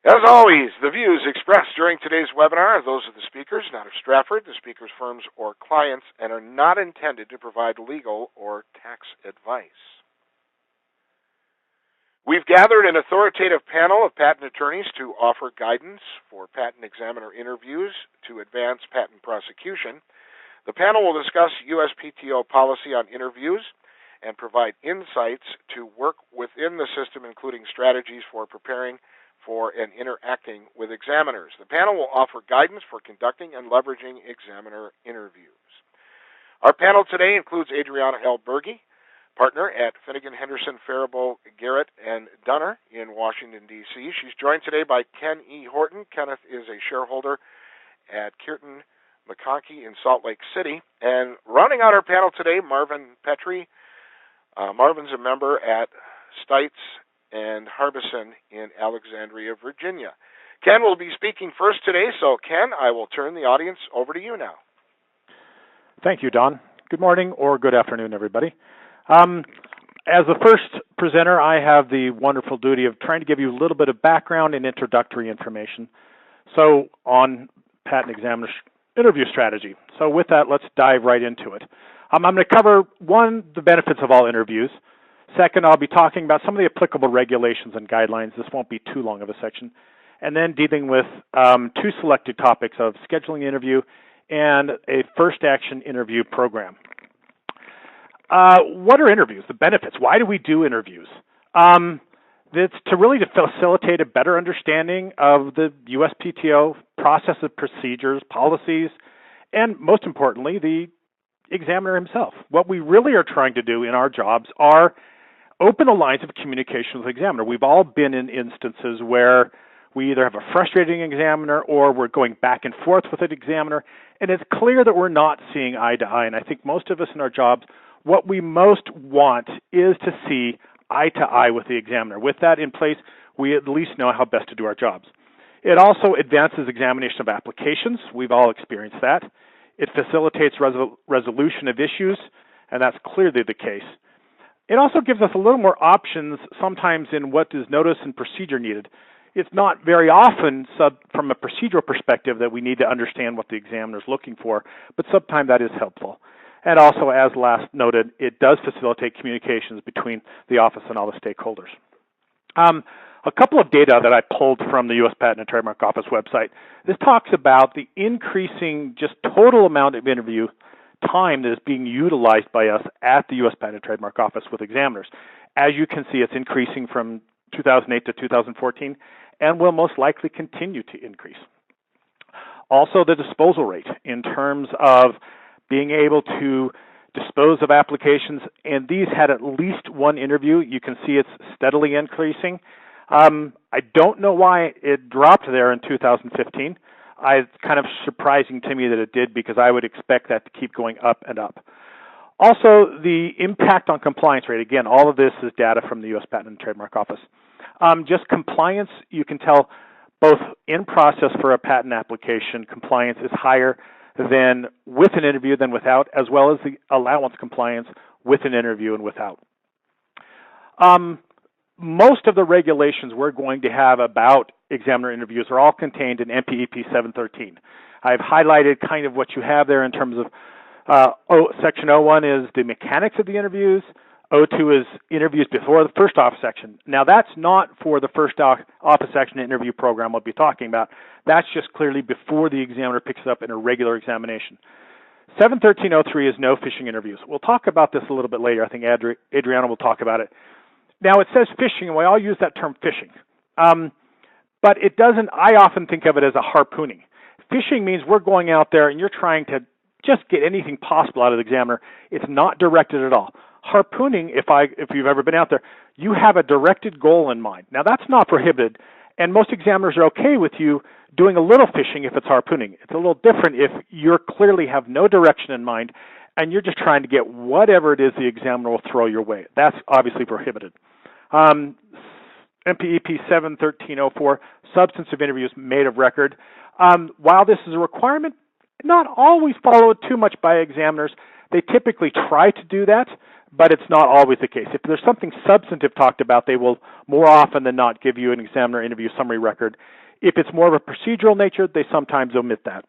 As always, the views expressed during today's webinar are those of the speakers, not of Stratford, the speakers' firms, or clients, and are not intended to provide legal or tax advice. We've gathered an authoritative panel of patent attorneys to offer guidance for patent examiner interviews to advance patent prosecution. The panel will discuss USPTO policy on interviews and provide insights to work within the system, including strategies for preparing for and interacting with examiners. The panel will offer guidance for conducting and leveraging examiner interviews. Our panel today includes Adriana L. Berge, partner at Finnegan Henderson Faribault Garrett and Dunner in Washington, D.C. She's joined today by Ken E. Horton. Kenneth is a shareholder at Kirton McConkie in Salt Lake City. And rounding out our panel today, Marvin Petry. Marvin's a member at Stites Harbison in Alexandria, Virginia. Ken will be speaking first today, so Ken, I will turn the audience over to you now. Thank you, Don. Good morning or good afternoon, everybody. As the first presenter, I have the wonderful duty of trying to give you a little bit of background and introductory information. So on patent examiner interview strategy. So with that, let's dive right into it. I'm going to cover, one, the benefits of all interviews. Second, I'll be talking about some of the applicable regulations and guidelines. This won't be too long of a section. And then dealing with two selected topics of scheduling the interview and a first action interview program. What are interviews? The benefits. Why do we do interviews? It's to really facilitate a better understanding of the USPTO process of procedures, policies, and most importantly, the examiner himself. What we really are trying to do in our jobs are open the lines of communication with the examiner. We've all been in instances where we either have a frustrating examiner or we're going back and forth with an examiner, and it's clear that we're not seeing eye to eye. And I think most of us in our jobs, what we most want is to see eye to eye with the examiner. With that in place, we at least know how best to do our jobs. It also advances examination of applications. We've all experienced that. It facilitates resolution of issues, and that's clearly the case. It also gives us a little more options sometimes in what is notice and procedure needed. It's not very often from a procedural perspective that we need to understand what the examiner is looking for, but sometimes that is helpful. And also, as last noted, it does facilitate communications between the office and all the stakeholders. A couple of data that I pulled from the U.S. Patent and Trademark Office website. This talks about the increasing just total amount of interview time that is being utilized by us at the U.S. Patent and Trademark Office with examiners. As you can see, it's increasing from 2008 to 2014 and will most likely continue to increase. Also, the disposal rate in terms of being able to dispose of applications, and these had at least one interview. You can see it's steadily increasing. I don't know why it dropped there in 2015. It's kind of surprising to me that it did because I would expect that to keep going up and up. Also, the impact on compliance rate. Again, all of this is data from the U.S. Patent and Trademark Office. Just compliance, you can tell both in process for a patent application, compliance is higher than with an interview than without, as well as the allowance compliance with an interview and without. Most of the regulations we're going to have about examiner interviews are all contained in MPEP 713. I've highlighted kind of what you have there in terms of Section 01 is the mechanics of the interviews. 02 is interviews before the first office action. Now, that's not for the first office action interview program we'll be talking about. That's just clearly before the examiner picks it up in a regular examination. 713.03 is no phishing interviews. We'll talk about this a little bit later. I think Adriana will talk about it. Now, it says phishing, and we all use that term phishing. But it doesn't, I often think of it as a harpooning. Phishing means we're going out there and you're trying to just get anything possible out of the examiner. It's not directed at all. Harpooning, if you've ever been out there, you have a directed goal in mind. Now, that's not prohibited, and most examiners are okay with you doing a little phishing if it's harpooning. It's a little different if you clearly have no direction in mind and you're just trying to get whatever it is the examiner will throw your way. That's obviously prohibited. MPEP 713.04, substantive interviews made of record. While this is a requirement, not always followed too much by examiners. They typically try to do that, but it's not always the case. If there's something substantive talked about, they will more often than not give you an examiner interview summary record. If it's more of a procedural nature, they sometimes omit that.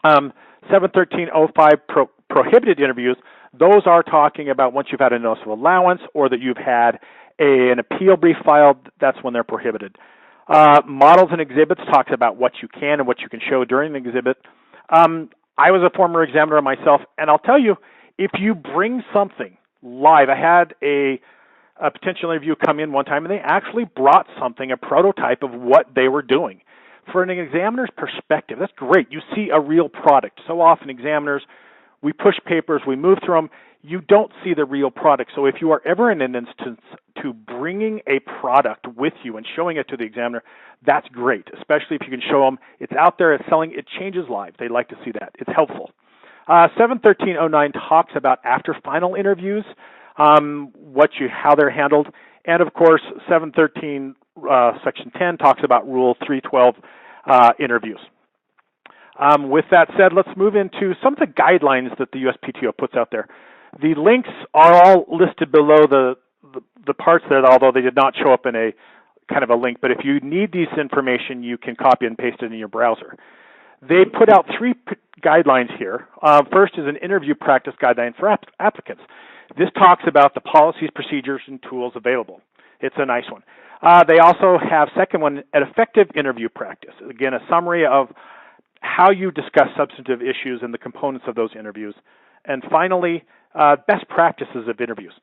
713.05 prohibited interviews, those are talking about once you've had a notice of allowance or that you've had an appeal brief filed, that's when they're prohibited. Models and exhibits talks about what you can and what you can show during the exhibit. I was a former examiner myself, and I'll tell you, if you bring something live, I had a potential interview come in one time, and they actually brought something, a prototype of what they were doing. For an examiner's perspective, that's great. You see a real product. So often examiners, we push papers, we move through them. You don't see the real product. So if you are ever in an instance to bringing a product with you and showing it to the examiner, that's great, especially if you can show them it's out there, it's selling, it changes lives. They like to see that. It's helpful. 713.09 talks about after final interviews, how they're handled. And of course, 713 Section 10 talks about Rule 312 interviews. With that said, let's move into some of the guidelines that the USPTO puts out there. The links are all listed below the parts there, although they did not show up in a kind of a link. But if you need this information, you can copy and paste it in your browser. They put out three guidelines here. First is an interview practice guideline for applicants. This talks about the policies, procedures, and tools available. It's a nice one. They also have, second one, an effective interview practice. Again, a summary of how you discuss substantive issues and the components of those interviews. And finally, best practices of interviews.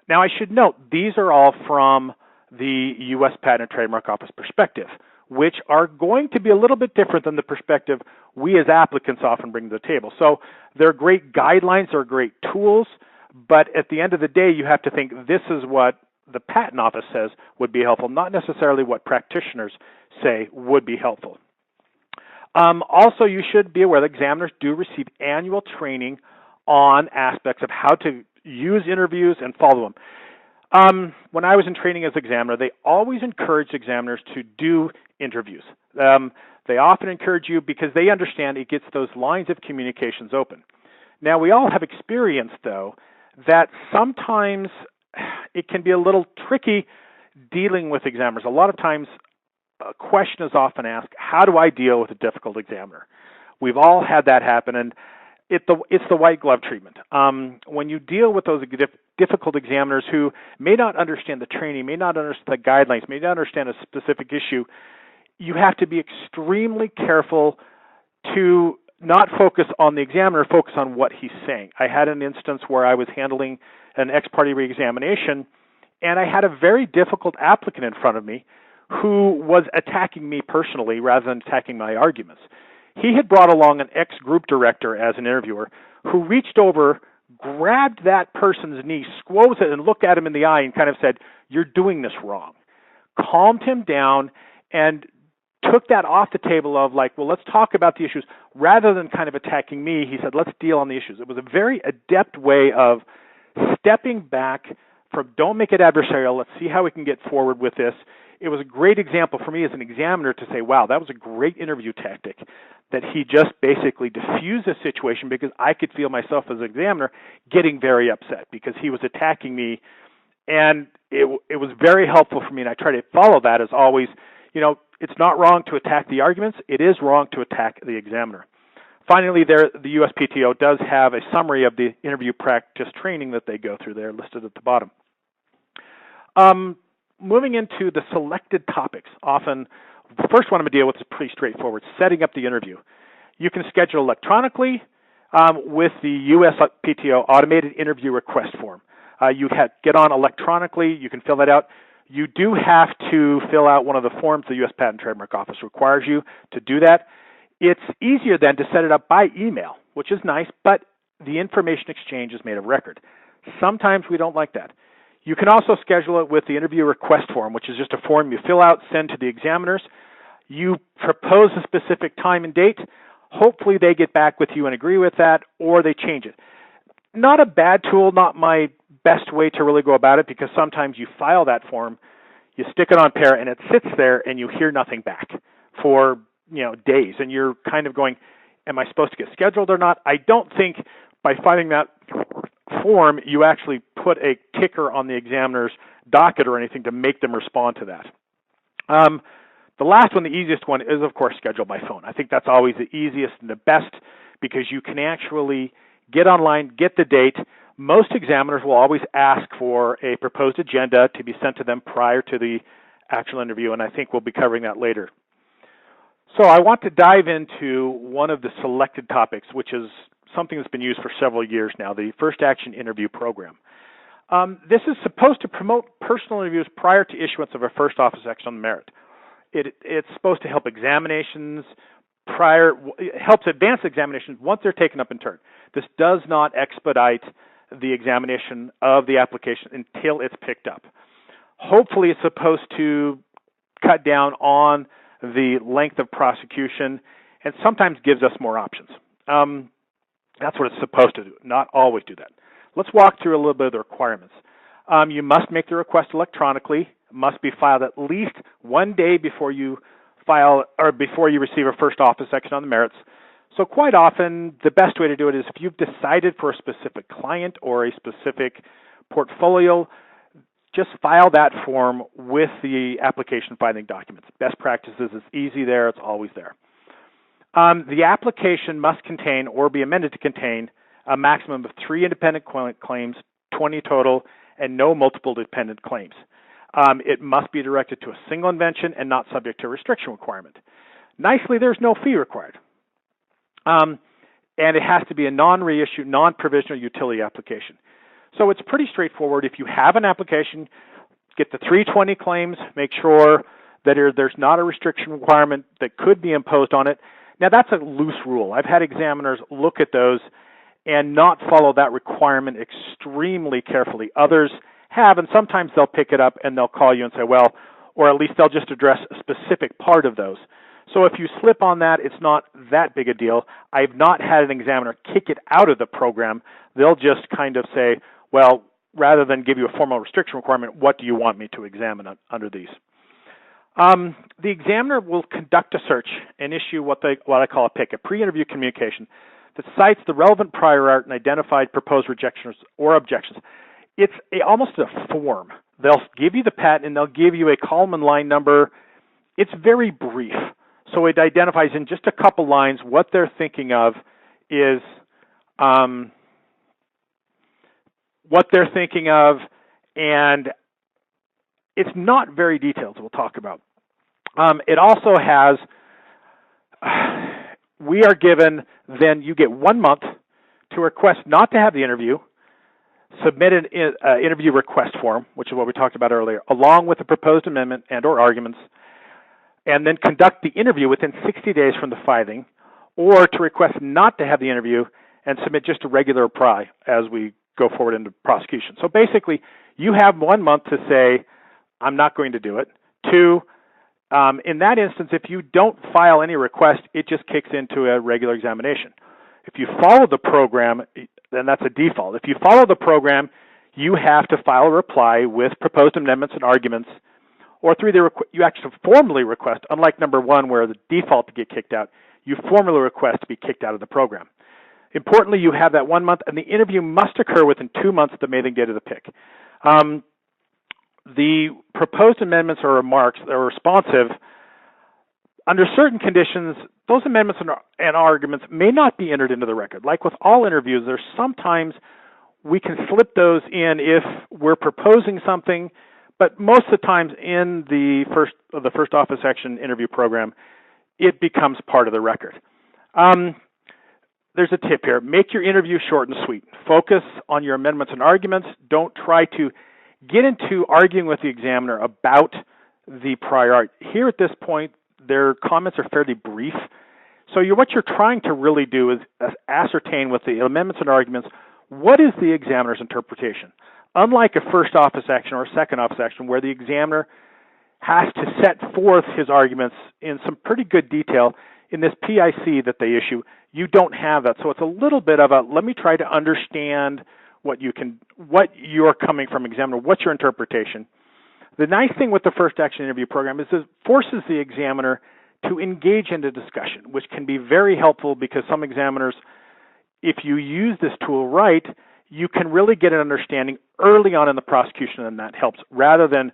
Now, I should note, these are all from the U.S. Patent and Trademark Office perspective, which are going to be a little bit different than the perspective we as applicants often bring to the table. So they're great guidelines, they're great tools, but at the end of the day, you have to think this is what the Patent Office says would be helpful, not necessarily what practitioners say would be helpful. Also, you should be aware that examiners do receive annual training on aspects of how to use interviews and follow them. When I was in training as examiner, they always encouraged examiners to do interviews. They often encourage you because they understand it gets those lines of communications open. Now, we all have experience, though, that sometimes it can be a little tricky dealing with examiners. A lot of times, a question is often asked, how do I deal with a difficult examiner? We've all had that happen, and it's the white glove treatment. When you deal with those difficult examiners who may not understand the training, may not understand the guidelines, may not understand a specific issue, you have to be extremely careful to not focus on the examiner, focus on what he's saying. I had an instance where I was handling an ex parte reexamination, and I had a very difficult applicant in front of me who was attacking me personally rather than attacking my arguments. He had brought along an ex-group director as an interviewer who reached over, grabbed that person's knee, squoze it, and looked at him in the eye and kind of said, "You're doing this wrong." Calmed him down and took that off the table of like, well, let's talk about the issues. Rather than kind of attacking me, he said, let's deal on the issues. It was a very adept way of stepping back from don't make it adversarial, let's see how we can get forward with this. It was a great example for me as an examiner to say, wow, that was a great interview tactic, that he just basically diffused the situation because I could feel myself as an examiner getting very upset because he was attacking me. And it was very helpful for me, and I try to follow that as always. You know, it's not wrong to attack the arguments. It is wrong to attack the examiner. Finally, the USPTO does have a summary of the interview practice training that they go through there, listed at the bottom. Moving into the selected topics, often the first one I'm going to deal with is pretty straightforward, setting up the interview. You can schedule electronically with the USPTO automated interview request form. You get on electronically, you can fill that out. You do have to fill out one of the forms the U.S. Patent and Trademark Office requires you to do that. It's easier then to set it up by email, which is nice, but the information exchange is made of record. Sometimes we don't like that. You can also schedule it with the interview request form, which is just a form you fill out, send to the examiners. You propose a specific time and date. Hopefully they get back with you and agree with that, or they change it. Not a bad tool, not my best way to really go about it, because sometimes you file that form, you stick it on pair, and it sits there, and you hear nothing back for days, and you're kind of going, am I supposed to get scheduled or not? I don't think by filing that form, you actually put a ticker on the examiner's docket or anything to make them respond to that. The last one, the easiest one, is, of course, schedule by phone. I think that's always the easiest and the best because you can actually get online, get the date. Most examiners will always ask for a proposed agenda to be sent to them prior to the actual interview, and I think we'll be covering that later. So I want to dive into one of the selected topics, which is something that's been used for several years now, the First Action Interview Program. This is supposed to promote personal interviews prior to issuance of a first office action on the merit. It's supposed to help examinations helps advance examinations once they're taken up in turn. This does not expedite the examination of the application until it's picked up. Hopefully, it's supposed to cut down on the length of prosecution and sometimes gives us more options. That's what it's supposed to do, not always do that. Let's walk through a little bit of the requirements. You must make the request electronically. It must be filed at least 1 day before you file or before you receive a first office action on the merits. So quite often, the best way to do it is if you've decided for a specific client or a specific portfolio, just file that form with the application filing documents. Best practices is easy there. It's always there. The application must contain or be amended to contain a maximum of 3 independent claims, 20 total, and no multiple dependent claims. It must be directed to a single invention and not subject to a restriction requirement. Nicely, there's no fee required. And it has to be a non-reissue, non-provisional utility application. So it's pretty straightforward. If you have an application, get the 320 claims, make sure that there's not a restriction requirement that could be imposed on it. Now, that's a loose rule. I've had examiners look at those and not follow that requirement extremely carefully. Others have, and sometimes they'll pick it up and they'll call you and say, well, or at least they'll just address a specific part of those. So if you slip on that, it's not that big a deal. I've not had an examiner kick it out of the program. They'll just kind of say, well, rather than give you a formal restriction requirement, what do you want me to examine under these? The examiner will conduct a search and issue what I call a PIC, a pre-interview communication, that cites the relevant prior art and identified proposed rejections or objections. It's almost a form. They'll give you the patent and they'll give you a column and line number. It's very brief. So it identifies in just a couple lines what they're thinking of is and it's not very detailed, we'll talk about. It also has, we are given, then you get 1 month to request not to have the interview, submit an interview request form, which is what we talked about earlier, along with the proposed amendment and or arguments, and then conduct the interview within 60 days from the filing, or to request not to have the interview and submit just a regular reply as we go forward into prosecution. So basically, you have 1 month to say, I'm not going to do it. 2, in that instance, if you don't file any request, it just kicks into a regular examination. If you follow the program, then that's a default. If you follow the program, you have to file a reply with proposed amendments and arguments, or 3, you actually formally request, unlike number 1 where the default to get kicked out, you formally request to be kicked out of the program. Importantly, you have that 1 month, and the interview must occur within 2 months of the mailing date of the PIC. The proposed amendments or remarks that are responsive, under certain conditions, those amendments and arguments may not be entered into the record. Like with all interviews, there's sometimes we can slip those in if we're proposing something, but most of the times in the first office action interview program, it becomes part of the record. There's a tip here. Make your interview short and sweet. Focus on your amendments and arguments. Don't try to get into arguing with the examiner about the prior art. Here at this point, their comments are fairly brief. So what you're trying to really do is ascertain with the amendments and arguments, what is the examiner's interpretation? Unlike a first office action or a second office action where the examiner has to set forth his arguments in some pretty good detail, in this PIC that they issue, you don't have that. So it's a little bit of a, let me try to understand what you're coming from, examiner, what's your interpretation. The nice thing with the first action interview program is it forces the examiner to engage in a discussion, which can be very helpful because some examiners, if you use this tool right, you can really get an understanding early on in the prosecution, and that helps, rather than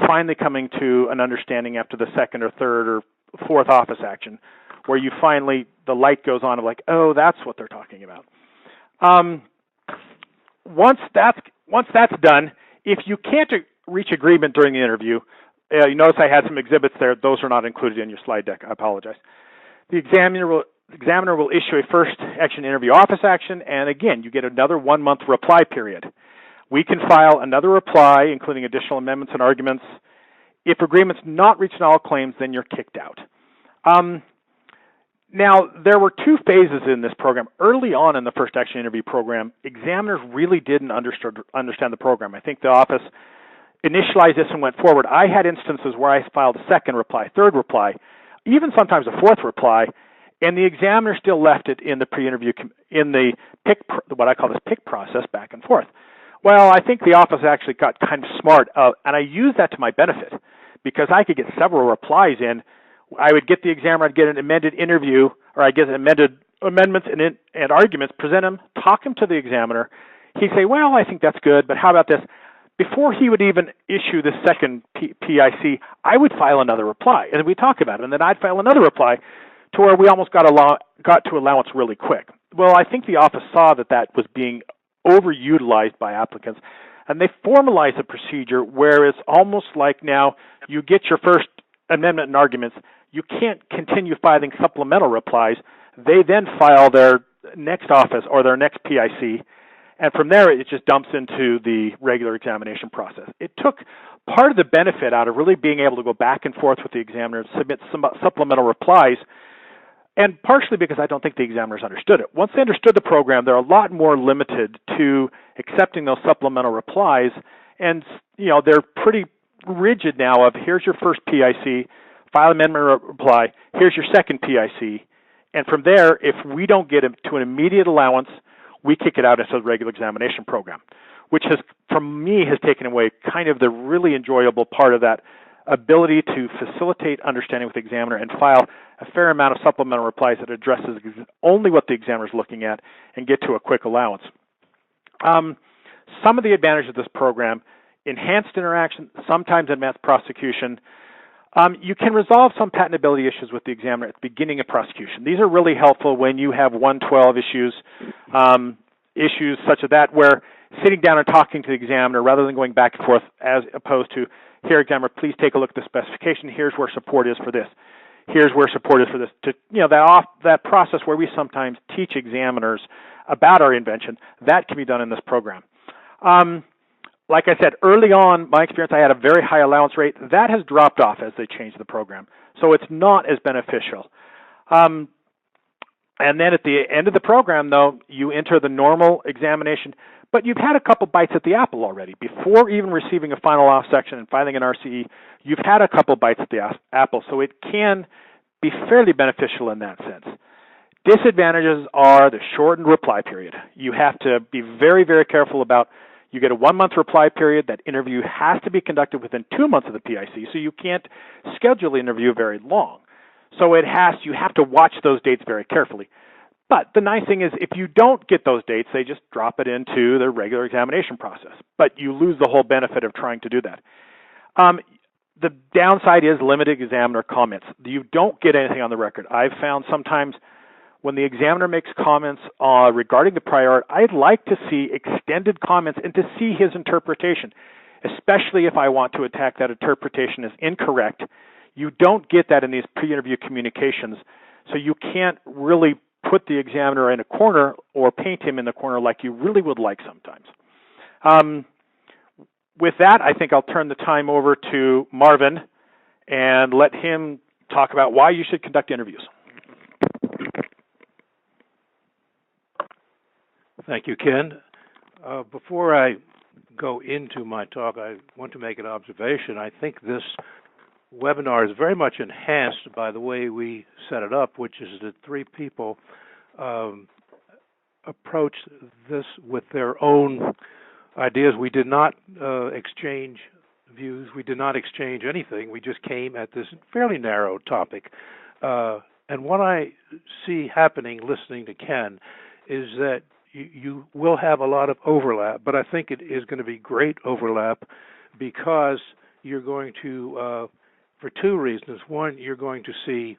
finally coming to an understanding after the second or third or fourth office action, where you finally, the light goes on of like, oh, that's what they're talking about. Once that's done, if you can't reach agreement during the interview, you notice I had some exhibits there. Those are not included in your slide deck. I apologize. The examiner will issue a first action interview office action, and again, you get another 1 month reply period. We can file another reply, including additional amendments and arguments. If agreement's not reached in all claims, then you're kicked out. Now, there were two phases in this program. Early on in the first action interview program, examiners really didn't understand the program. I think the office initialized this and went forward. I had instances where I filed a second reply, third reply, even sometimes a fourth reply, and the examiner still left it in the pre-interview, in the pick, what I call this pick process, back and forth. Well, I think the office actually got kind of smart, and I used that to my benefit, because I could get several replies in. I would get the examiner, I'd get an amended interview, or I'd get amendments and arguments, present them, talk them to the examiner. He'd say, well, I think that's good, but how about this? Before he would even issue the second PIC, I would file another reply, and we'd talk about it, and then I'd file another reply to where we almost got to allowance really quick. Well, I think the office saw that was being overutilized by applicants, and they formalized the procedure where it's almost like now you get your first amendment and arguments, you can't continue filing supplemental replies. They then file their next office or their next PIC, and from there it just dumps into the regular examination process. It took part of the benefit out of really being able to go back and forth with the examiner, submit some supplemental replies, and partially because I don't think the examiners understood it. Once they understood the program, they're a lot more limited to accepting those supplemental replies, and they're pretty rigid now of here's your first PIC, file amendment reply, here's your second PIC, and from there, if we don't get to an immediate allowance, we kick it out into the regular examination program, which has, from me, has taken away kind of the really enjoyable part of that ability to facilitate understanding with the examiner and file a fair amount of supplemental replies that addresses only what the examiner is looking at and get to a quick allowance. Some of the advantages of this program: enhanced interaction, sometimes advanced prosecution. You can resolve some patentability issues with the examiner at the beginning of prosecution. These are really helpful when you have 112 issues, issues such as that, where sitting down and talking to the examiner rather than going back and forth, as opposed to, here, examiner, please take a look at the specification. Here's where support is for this. Here's where support is for this. That process where we sometimes teach examiners about our invention, that can be done in this program. Like I said, early on, my experience, I had a very high allowance rate. That has dropped off as they changed the program. So it's not as beneficial. And then at the end of the program, though, you enter the normal examination, but you've had a couple bites at the apple already. Before even receiving a final off section and filing an RCE, you've had a couple bites at the apple, so it can be fairly beneficial in that sense. Disadvantages are the shortened reply period. You have to be very, very careful about. You get a 1 month reply period. That interview has to be conducted within 2 months of the PIC, so you can't schedule the interview very long. So you have to watch those dates very carefully. But the nice thing is, if you don't get those dates, they just drop it into the regular examination process. But you lose the whole benefit of trying to do that. The downside is limited examiner comments. You don't get anything on the record. I've found sometimes when the examiner makes comments regarding the prior art, I'd like to see extended comments and to see his interpretation, especially if I want to attack that interpretation as incorrect. You don't get that in these pre-interview communications, so you can't really put the examiner in a corner or paint him in the corner like you really would like sometimes. With that, I think I'll turn the time over to Marvin and let him talk about why you should conduct interviews. Thank you, Ken. Before I go into my talk, I want to make an observation. I think this webinar is very much enhanced by the way we set it up, which is that three people approach this with their own ideas. We did not exchange views. We did not exchange anything. We just came at this fairly narrow topic. And what I see happening listening to Ken is that you will have a lot of overlap, but I think it is going to be great overlap because you're going to, for two reasons. One, you're going to see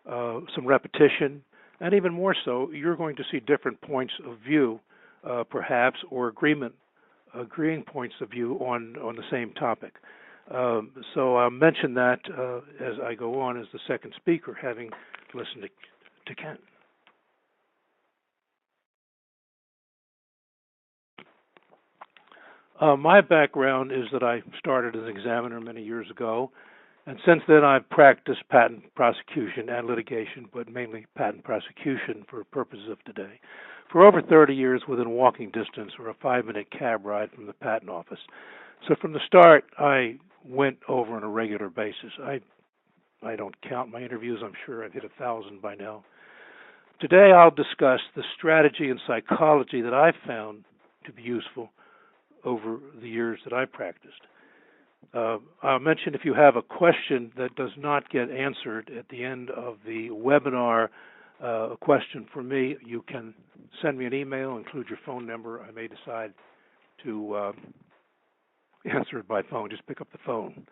some repetition, and even more so, you're going to see different points of view, perhaps, or agreeing points of view on the same topic. So I'll mention that as I go on as the second speaker, having listened to Ken. My background is that I started as an examiner many years ago, and since then I've practiced patent prosecution and litigation, but mainly patent prosecution for purposes of today, for over 30 years within walking distance or a 5-minute cab ride from the patent office. So from the start, I went over on a regular basis. I don't count my interviews. I'm sure I've hit 1,000 by now. Today I'll discuss the strategy and psychology that I've found to be useful over the years that I practiced. I'll mention if you have a question that does not get answered at the end of the webinar, a question for me, you can send me an email, include your phone number. I may decide to answer it by phone. Just pick up the phone.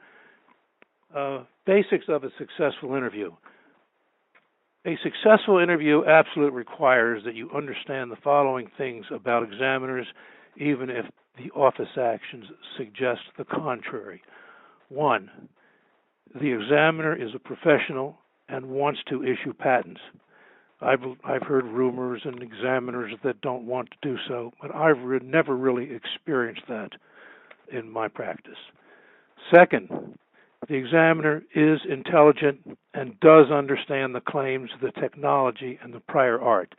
Basics of a successful interview. A successful interview absolutely requires that you understand the following things about examiners, even if the office actions suggest the contrary. 1, the examiner is a professional and wants to issue patents. I've heard rumors and examiners that don't want to do so, but I've never really experienced that in my practice. 2nd, the examiner is intelligent and does understand the claims, the technology, and the prior art,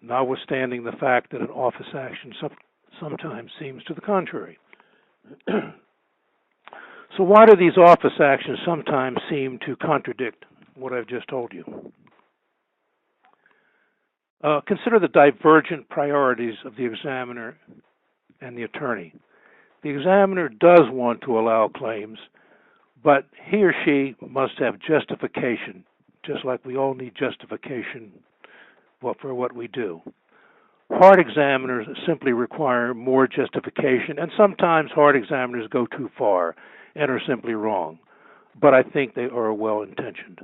notwithstanding the fact that an office action sometimes seems to the contrary. So why do these office actions sometimes seem to contradict what I've just told you? Consider the divergent priorities of the examiner and the attorney. The examiner does want to allow claims, but he or she must have justification, just like we all need justification for what we do. Hard examiners simply require more justification, and sometimes hard examiners go too far and are simply wrong, but I think they are well-intentioned.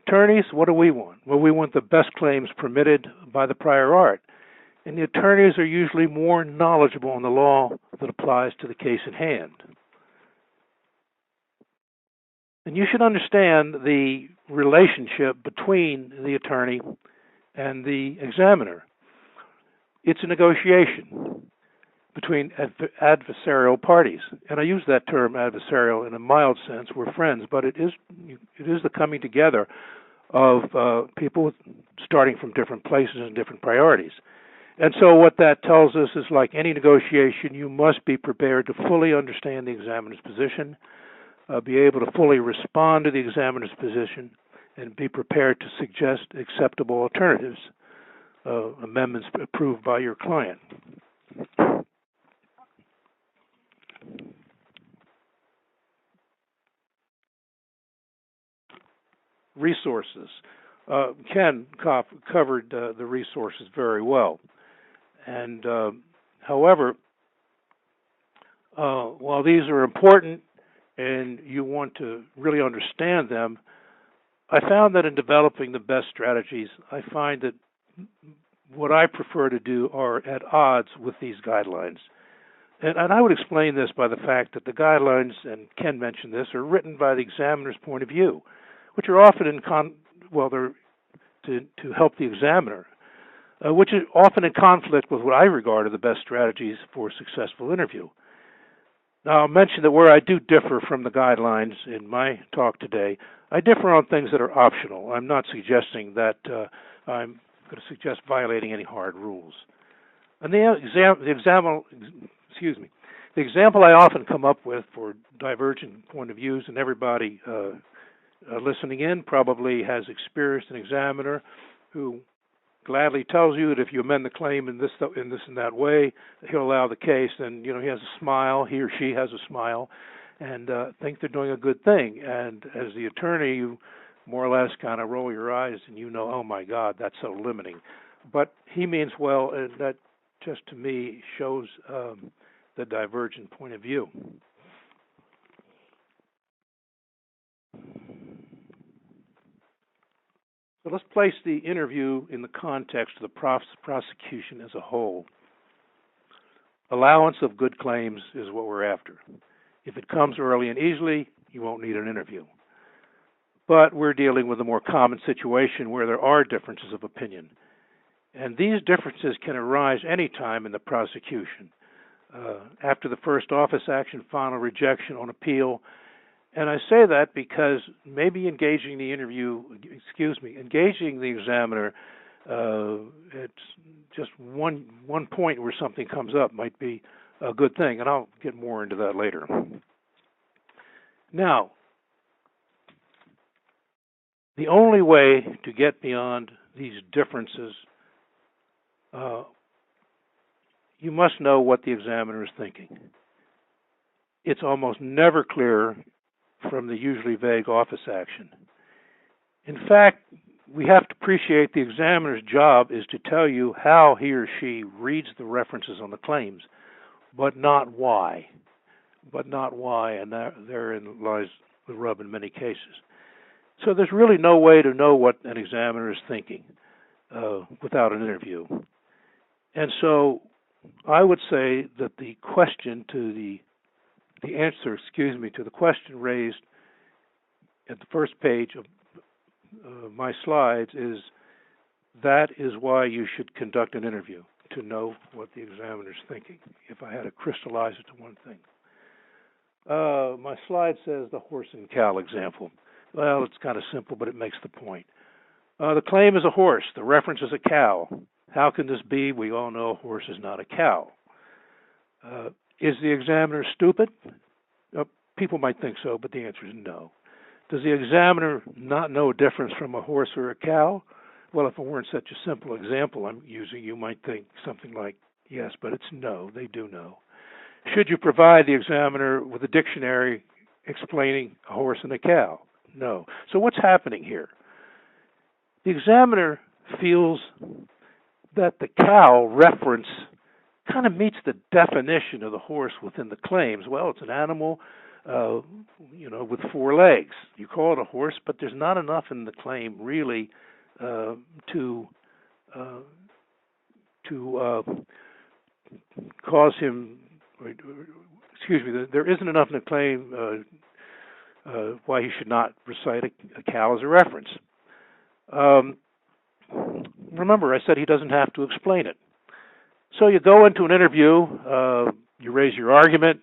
Attorneys, what do we want? Well, we want the best claims permitted by the prior art, and the attorneys are usually more knowledgeable in the law that applies to the case at hand. And you should understand the relationship between the attorney and the examiner. It's a negotiation between adversarial parties. And I use that term adversarial in a mild sense. We're friends, but it is the coming together of people starting from different places and different priorities. And so what that tells us is, like any negotiation, you must be prepared to fully understand the examiner's position, be able to fully respond to the examiner's position, and be prepared to suggest acceptable alternatives, amendments approved by your client. Resources. Ken covered the resources very well. And however, while these are important and you want to really understand them, I found that in developing the best strategies, I find that what I prefer to do are at odds with these guidelines. And I would explain this by the fact that the guidelines, and Ken mentioned this, are written by the examiner's point of view, which are often they're to help the examiner, which is often in conflict with what I regard are the best strategies for a successful interview. Now, I'll mention that where I do differ from the guidelines in my talk today, I differ on things that are optional. I'm not suggesting that I'm going to suggest violating any hard rules. And the example I often come up with for divergent point of views, and everybody listening in probably has experienced an examiner who gladly tells you that if you amend the claim in this and that way, he'll allow the case. And he has a smile, he or she has a smile, and think they're doing a good thing. And as the attorney, you more or less kind of roll your eyes, and oh my God, that's so limiting. But he means well, and that just to me shows the divergent point of view. So let's place the interview in the context of the prosecution as a whole. Allowance of good claims is what we're after. If it comes early and easily, you won't need an interview. But we're dealing with a more common situation where there are differences of opinion. And these differences can arise any time in the prosecution. After the first office action, final rejection on appeal. And I say that because maybe engaging the examiner at just one point where something comes up might be a good thing, and I'll get more into that later. Now, the only way to get beyond these differences, you must know what the examiner is thinking. It's almost never clear from the usually vague office action. In fact, we have to appreciate the examiner's job is to tell you how he or she reads the references on the claims, but not why. And therein lies the rub in many cases. So there's really no way to know what an examiner is thinking without an interview. And so I would say that the question to the answer to the question raised at the first page of my slides is that is why you should conduct an interview, to know what the examiner's thinking, if I had to crystallize it to one thing. My slide says the horse and cow example. Well, it's kind of simple, but it makes the point. The claim is a horse. The reference is a cow. How can this be? We all know a horse is not a cow. Is the examiner stupid? People might think so, but the answer is no. Does the examiner not know a difference from a horse or a cow? Well, if it weren't such a simple example I'm using, you might think something like, yes, but it's no, they do know. Should you provide the examiner with a dictionary explaining a horse and a cow? No. So what's happening here? The examiner feels that the cow reference kind of meets the definition of the horse within the claims. Well, it's an animal, with 4 legs. You call it a horse, but there's not enough in the claim really to cause him. There isn't enough in the claim why he should not recite a cow as a reference. Remember, I said he doesn't have to explain it. So you go into an interview, you raise your argument.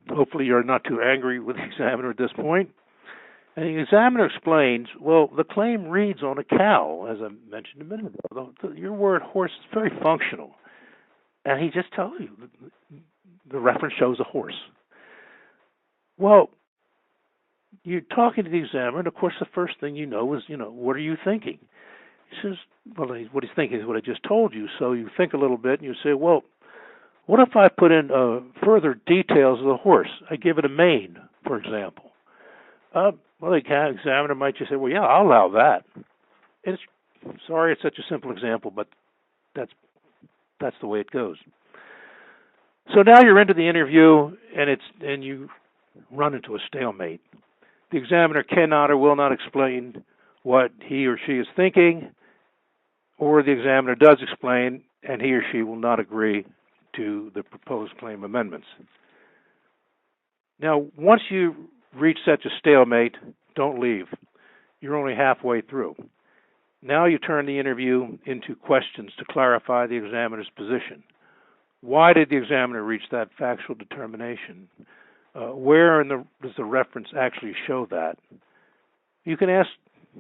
Hopefully you're not too angry with the examiner at this point. And the examiner explains, well, the claim reads on a cow, as I mentioned a minute ago. Your word horse is very functional. And he just tells you the reference shows a horse. Well, you're talking to the examiner, and of course the first thing you know is, what are you thinking? He says, well, what he's thinking is what I just told you. So you think a little bit, and you say, well, what if I put in further details of the horse? I give it a mane, for example. Well, the examiner might just say, well, yeah, I'll allow that. Sorry it's such a simple example, but that's the way it goes. So now you're into the interview, and you run into a stalemate. The examiner cannot or will not explain what he or she is thinking, or the examiner does explain, and he or she will not agree to the proposed claim amendments. Now, once you reach such a stalemate, don't leave. You're only halfway through. Now you turn the interview into questions to clarify the examiner's position. Why did the examiner reach that factual determination? Where does the reference actually show that? You can ask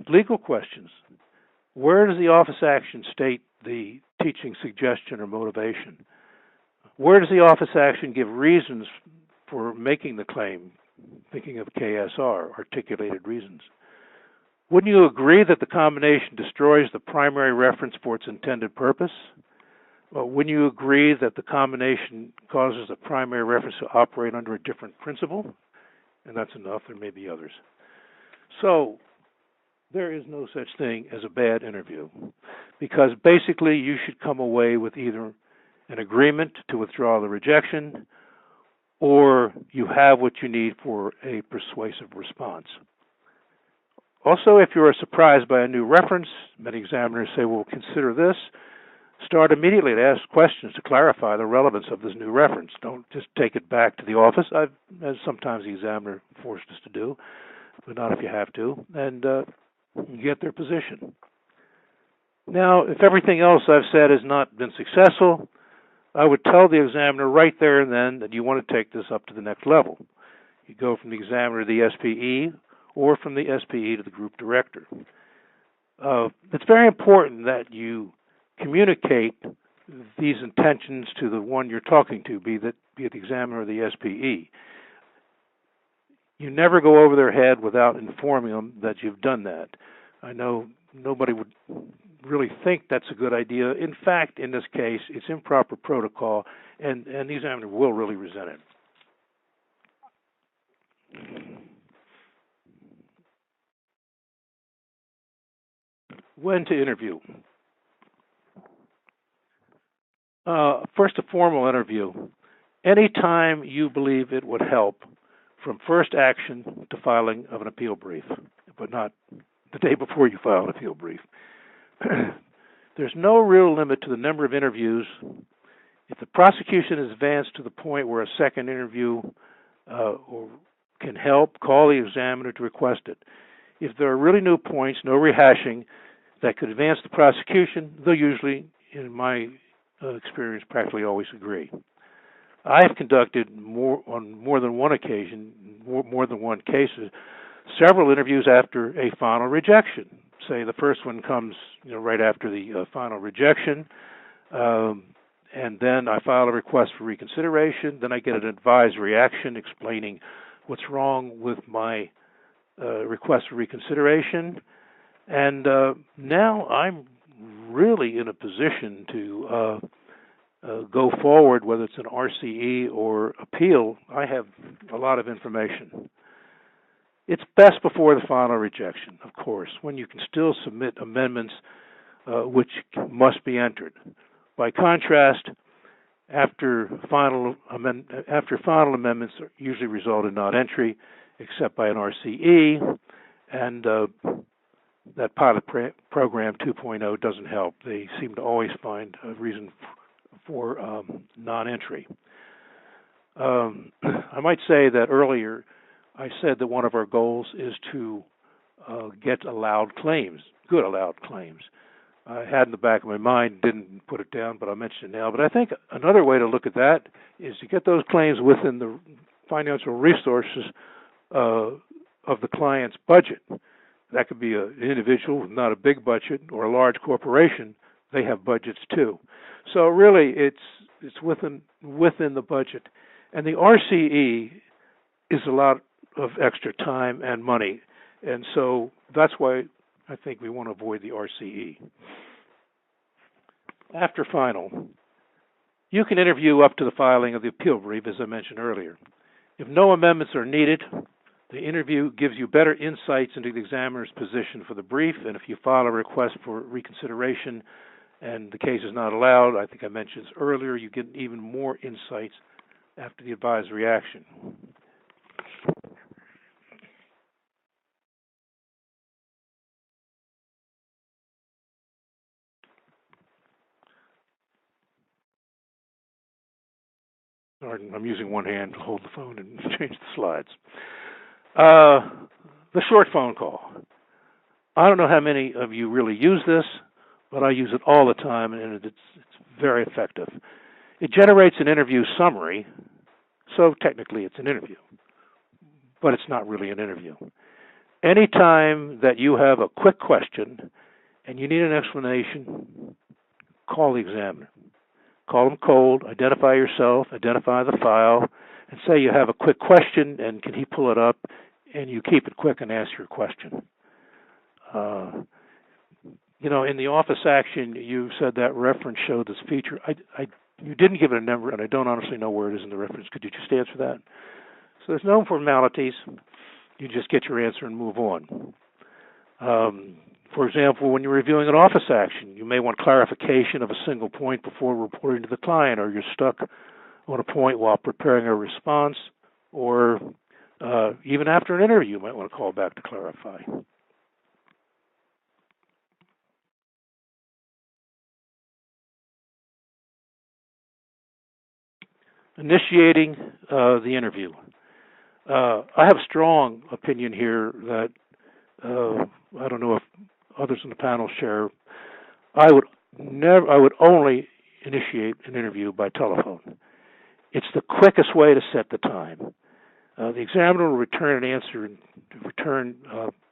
legal questions. Where does the office action state the teaching suggestion or motivation? Where does the office action give reasons for making the claim? Thinking of KSR, articulated reasons. Wouldn't you agree that the combination destroys the primary reference for its intended purpose? Well, wouldn't you agree that the combination causes the primary reference to operate under a different principle? And that's enough. There may be others. So, there is no such thing as a bad interview, because basically you should come away with either an agreement to withdraw the rejection or you have what you need for a persuasive response. Also, if you are surprised by a new reference, many examiners say, well, consider this. Start immediately to ask questions to clarify the relevance of this new reference. Don't just take it back to the office, as sometimes the examiner forced us to do, but not if you have to, and get their position. Now, if everything else I've said has not been successful, I would tell the examiner right there and then that you want to take this up to the next level. You go from the examiner to the SPE or from the SPE to the group director. It's very important that you communicate these intentions to the one you're talking to, be it the examiner or the SPE. You never go over their head without informing them that you've done that. I know nobody would really think that's a good idea. In fact, in this case, it's improper protocol, and the examiner will really resent it. When to interview? First, a formal interview. Anytime you believe it would help, from first action to filing of an appeal brief, but not the day before you file an appeal brief. There's no real limit to the number of interviews. If the prosecution is advanced to the point where a second interview can help, call the examiner to request it. If there are really new points, no rehashing, that could advance the prosecution, they'll usually, in my experience, practically always agree. I have conducted on more than one occasion, more than one case, several interviews after a final rejection. Say the first one comes, right after the final rejection, and then I file a request for reconsideration. Then I get an advisory action explaining what's wrong with my request for reconsideration, and now I'm really in a position to go forward, whether it's an RCE or appeal. I have a lot of information. It's best before the final rejection, of course, when you can still submit amendments which must be entered. By contrast, after final amendments usually result in non-entry, except by an RCE, and that pilot program 2.0 doesn't help. They seem to always find a reason for non-entry. I might say that earlier I said that one of our goals is to get allowed claims, good allowed claims. I had in the back of my mind, didn't put it down, but I'll mention it now. But I think another way to look at that is to get those claims within the financial resources of the client's budget. That could be an individual with not a big budget or a large corporation. They have budgets too. So really, it's within the budget. And the RCE is a lot of extra time and money. And so that's why I think we want to avoid the RCE. After final, you can interview up to the filing of the appeal brief, as I mentioned earlier. If no amendments are needed, the interview gives you better insights into the examiner's position for the brief, and if you file a request for reconsideration and the case is not allowed, I think I mentioned this earlier, you get even more insights after the advisory action. I'm using one hand to hold the phone and change the slides. The short phone call. I don't know how many of you really use this, but I use it all the time, and it's very effective. It generates an interview summary, so technically it's an interview, but it's not really an interview. Anytime that you have a quick question and you need an explanation, call the examiner. Call them cold, identify yourself, identify the file, and say you have a quick question and can he pull it up, and you keep it quick and ask your question. In the office action, you said that reference showed this feature. You didn't give it a number, and I don't honestly know where it is in the reference. Could you just answer that? So there's no formalities. You just get your answer and move on. For example, when you're reviewing an office action, you may want clarification of a single point before reporting to the client, or you're stuck on a point while preparing a response, or even after an interview, you might want to call back to clarify. Initiating the interview. I have a strong opinion here that I don't know if others in the panel share. I would only initiate an interview by telephone. It's the quickest way to set the time. The examiner will return an answer and return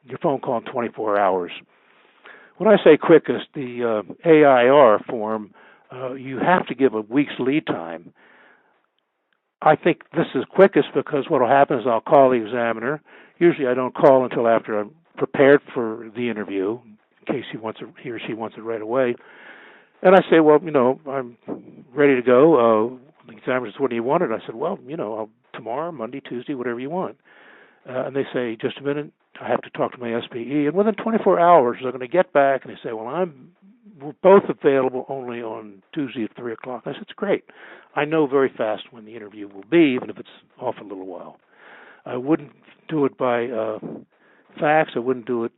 your phone call in 24 hours. When I say quickest, the AIR form, you have to give a week's lead time. I think this is quickest because what will happen is I'll call the examiner. Usually I don't call until after I'm prepared for the interview, in case he or she wants it right away. And I say, well, I'm ready to go. The examiner says, what do you want? And I said, well, tomorrow, Monday, Tuesday, whatever you want. And they say, just a minute, I have to talk to my SPE. And within 24 hours, they're going to get back and they say, well, we're both available only on Tuesday at 3 o'clock. I said, it's great. I know very fast when the interview will be, even if it's off a little while. I wouldn't do it by fax. I wouldn't do it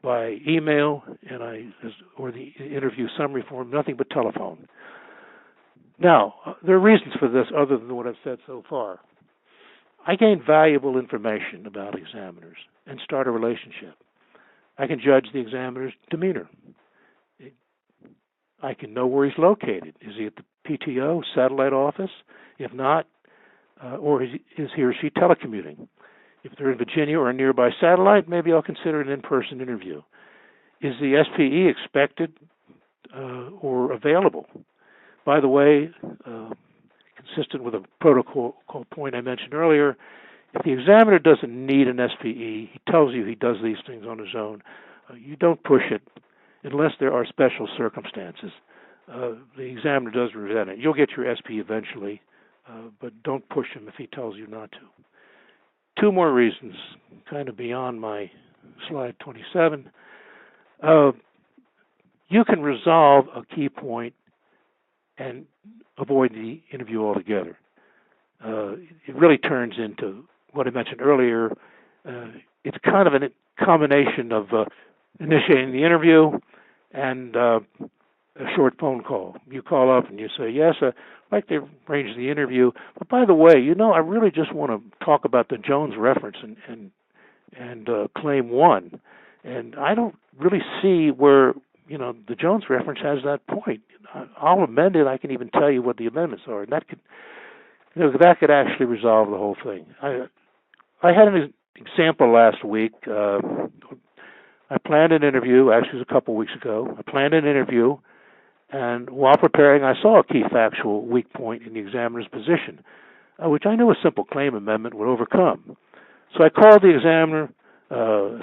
by email, or the interview summary form, nothing but telephone. Now, there are reasons for this other than what I've said so far. I gain valuable information about examiners and start a relationship. I can judge the examiner's demeanor. I can know where he's located. Is he at the PTO, satellite office? If not, or is he or she telecommuting? If they're in Virginia or a nearby satellite, maybe I'll consider an in-person interview. Is the SPE expected or available? By the way, consistent with a protocol point I mentioned earlier, if the examiner doesn't need an SPE, he tells you he does these things on his own, you don't push it unless there are special circumstances. The examiner does resent it. You'll get your SP eventually, but don't push him if he tells you not to. Two more reasons, kind of beyond my slide 27. You can resolve a key point and avoid the interview altogether. It really turns into what I mentioned earlier. It's kind of a combination of initiating the interview and a short phone call. You call up and you say, yes, I'd like to arrange the interview. But by the way, I really just want to talk about the Jones reference and claim 1. And I don't really see where, the Jones reference has that point. I'll amend it. I can even tell you what the amendments are. And that could actually resolve the whole thing. I had an example last week. I planned an interview, actually it was a couple weeks ago. I planned an interview, and while preparing, I saw a key factual weak point in the examiner's position, which I knew a simple claim amendment would overcome. So I called the examiner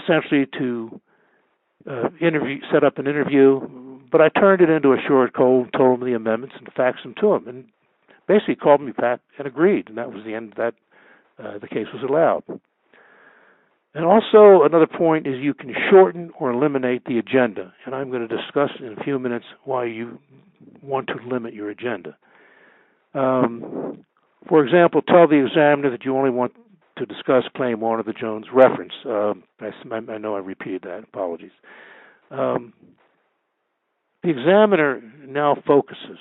essentially to set up an interview, but I turned it into a short call, told him the amendments, and faxed them to him, and basically called me back and agreed, and that was the end of that. The case was allowed. And also, another point is you can shorten or eliminate the agenda. And I'm going to discuss in a few minutes why you want to limit your agenda. For example, tell the examiner that you only want to discuss Claim 1 of the Jones reference. I know I repeated that. Apologies. The examiner now focuses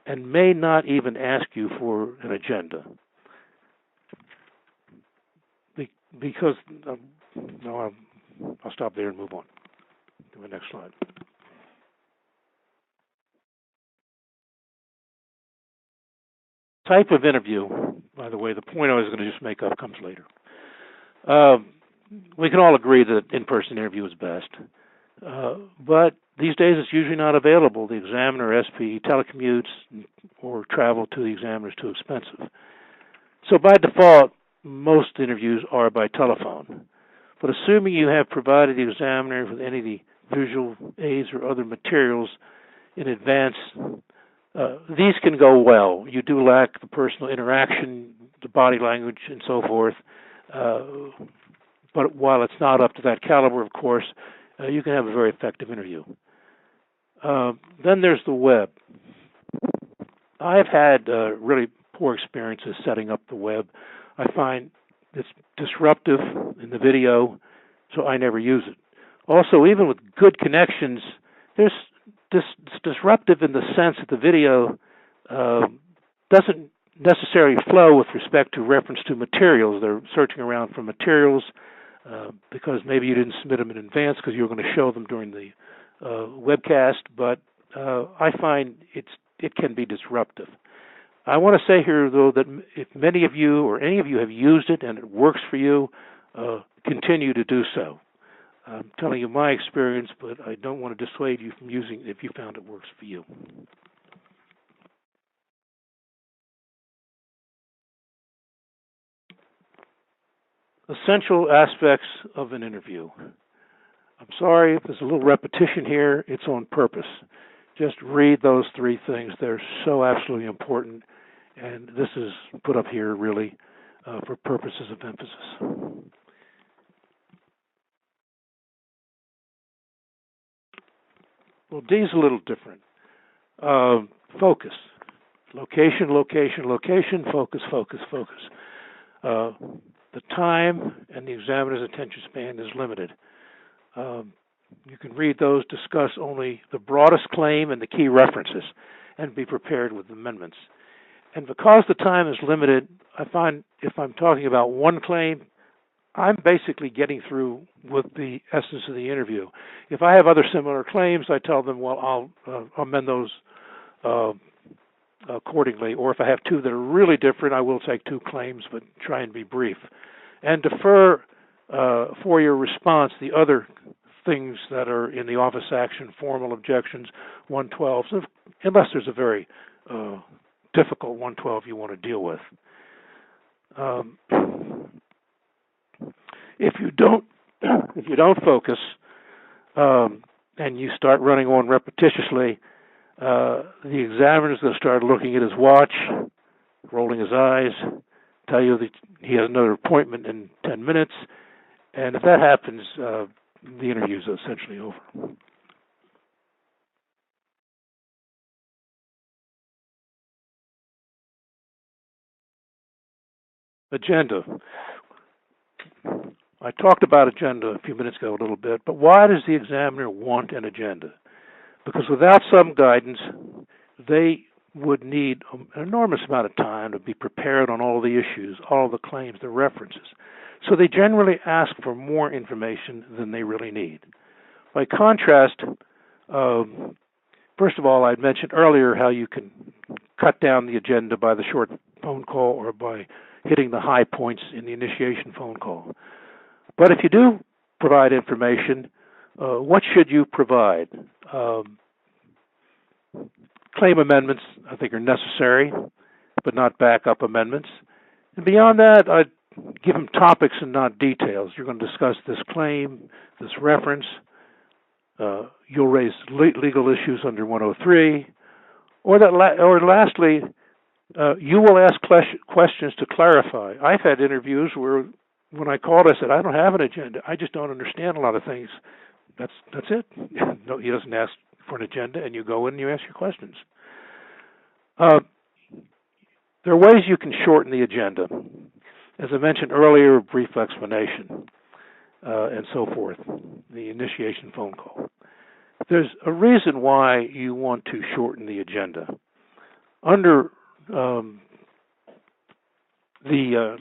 and may not even ask you for an agenda. Because, no, I'll stop there and move on to the next slide. Type of interview, by the way, the point I was going to just make up comes later. We can all agree that in-person interview is best, but these days it's usually not available. The examiner or SPE telecommutes or travel to the examiner is too expensive. So by default, most interviews are by telephone. But assuming you have provided the examiner with any of the visual aids or other materials in advance, these can go well. You do lack the personal interaction, the body language, and so forth. But while it's not up to that caliber, of course, you can have a very effective interview. Then there's the web. I've had really poor experiences setting up the web. I find it's disruptive in the video, so I never use it. Also, even with good connections, it's disruptive in the sense that the video doesn't necessarily flow with respect to reference to materials. They're searching around for materials because maybe you didn't submit them in advance because you were going to show them during the webcast, but I find it can be disruptive. I want to say here, though, that if many of you or any of you have used it and it works for you, continue to do so. I'm telling you my experience, but I don't want to dissuade you from using it if you found it works for you. Essential aspects of an interview. I'm sorry if there's a little repetition here. It's on purpose. Just read those three things. They're so absolutely important, and this is put up here really for purposes of emphasis. Well, D is a little different. Focus. Location, location, location, focus, focus, focus. The time and the examiner's attention span is limited. You can read those, discuss only the broadest claim and the key references, and be prepared with amendments. And because the time is limited, I find if I'm talking about one claim, I'm basically getting through with the essence of the interview. If I have other similar claims, I tell them, well, I'll amend those accordingly. Or if I have two that are really different, I will take two claims, but try and be brief. And defer for your response the other things that are in the office action, formal objections, 112s, unless there's a very difficult 112 you want to deal with. If you don't focus and you start running on repetitiously, the examiner's going to start looking at his watch, rolling his eyes, tell you that he has another appointment in 10 minutes, and if that happens, the interview is essentially over. Agenda. I talked about agenda a few minutes ago a little bit, but why does the examiner want an agenda? Because without some guidance, they would need an enormous amount of time to be prepared on all the issues, all the claims, the references. So they generally ask for more information than they really need. By contrast, first of all, I mentioned earlier how you can cut down the agenda by the short phone call or by hitting the high points in the initiation phone call. But if you do provide information, what should you provide? Claim amendments, I think, are necessary, but not backup amendments. And beyond that, I'd give them topics and not details. You're going to discuss this claim, this reference. You'll raise legal issues under 103. Or lastly, you will ask questions to clarify. I've had interviews where when I called, I said, I don't have an agenda. I just don't understand a lot of things. That's it. No, he doesn't ask for an agenda, and you go in and you ask your questions. There are ways you can shorten the agenda. As I mentioned earlier, a brief explanation, and so forth, the initiation phone call. There's a reason why you want to shorten the agenda. Under the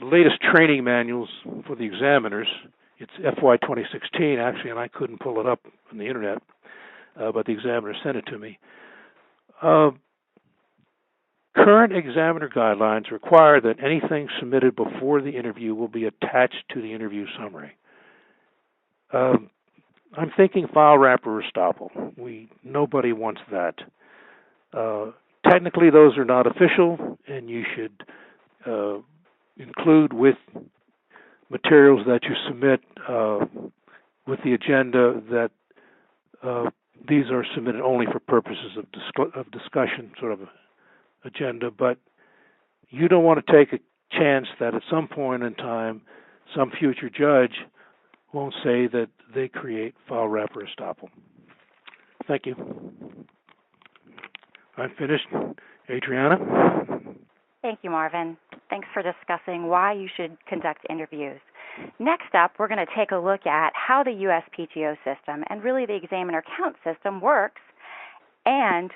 latest training manuals for the examiners, it's FY 2016, actually, and I couldn't pull it up on the internet, but the examiner sent it to me. Current examiner guidelines require that anything submitted before the interview will be attached to the interview summary. I'm thinking file wrapper estoppel. Nobody wants that. Technically, those are not official, and you should include with materials that you submit with the agenda that these are submitted only for purposes of discussion, sort of agenda, but you don't want to take a chance that at some point in time, some future judge won't say that they create file wrapper estoppel. Thank you. I'm finished. Adriana? Thank you, Marvin. Thanks for discussing why you should conduct interviews. Next up, we're going to take a look at how the USPTO system and really the examiner count system works and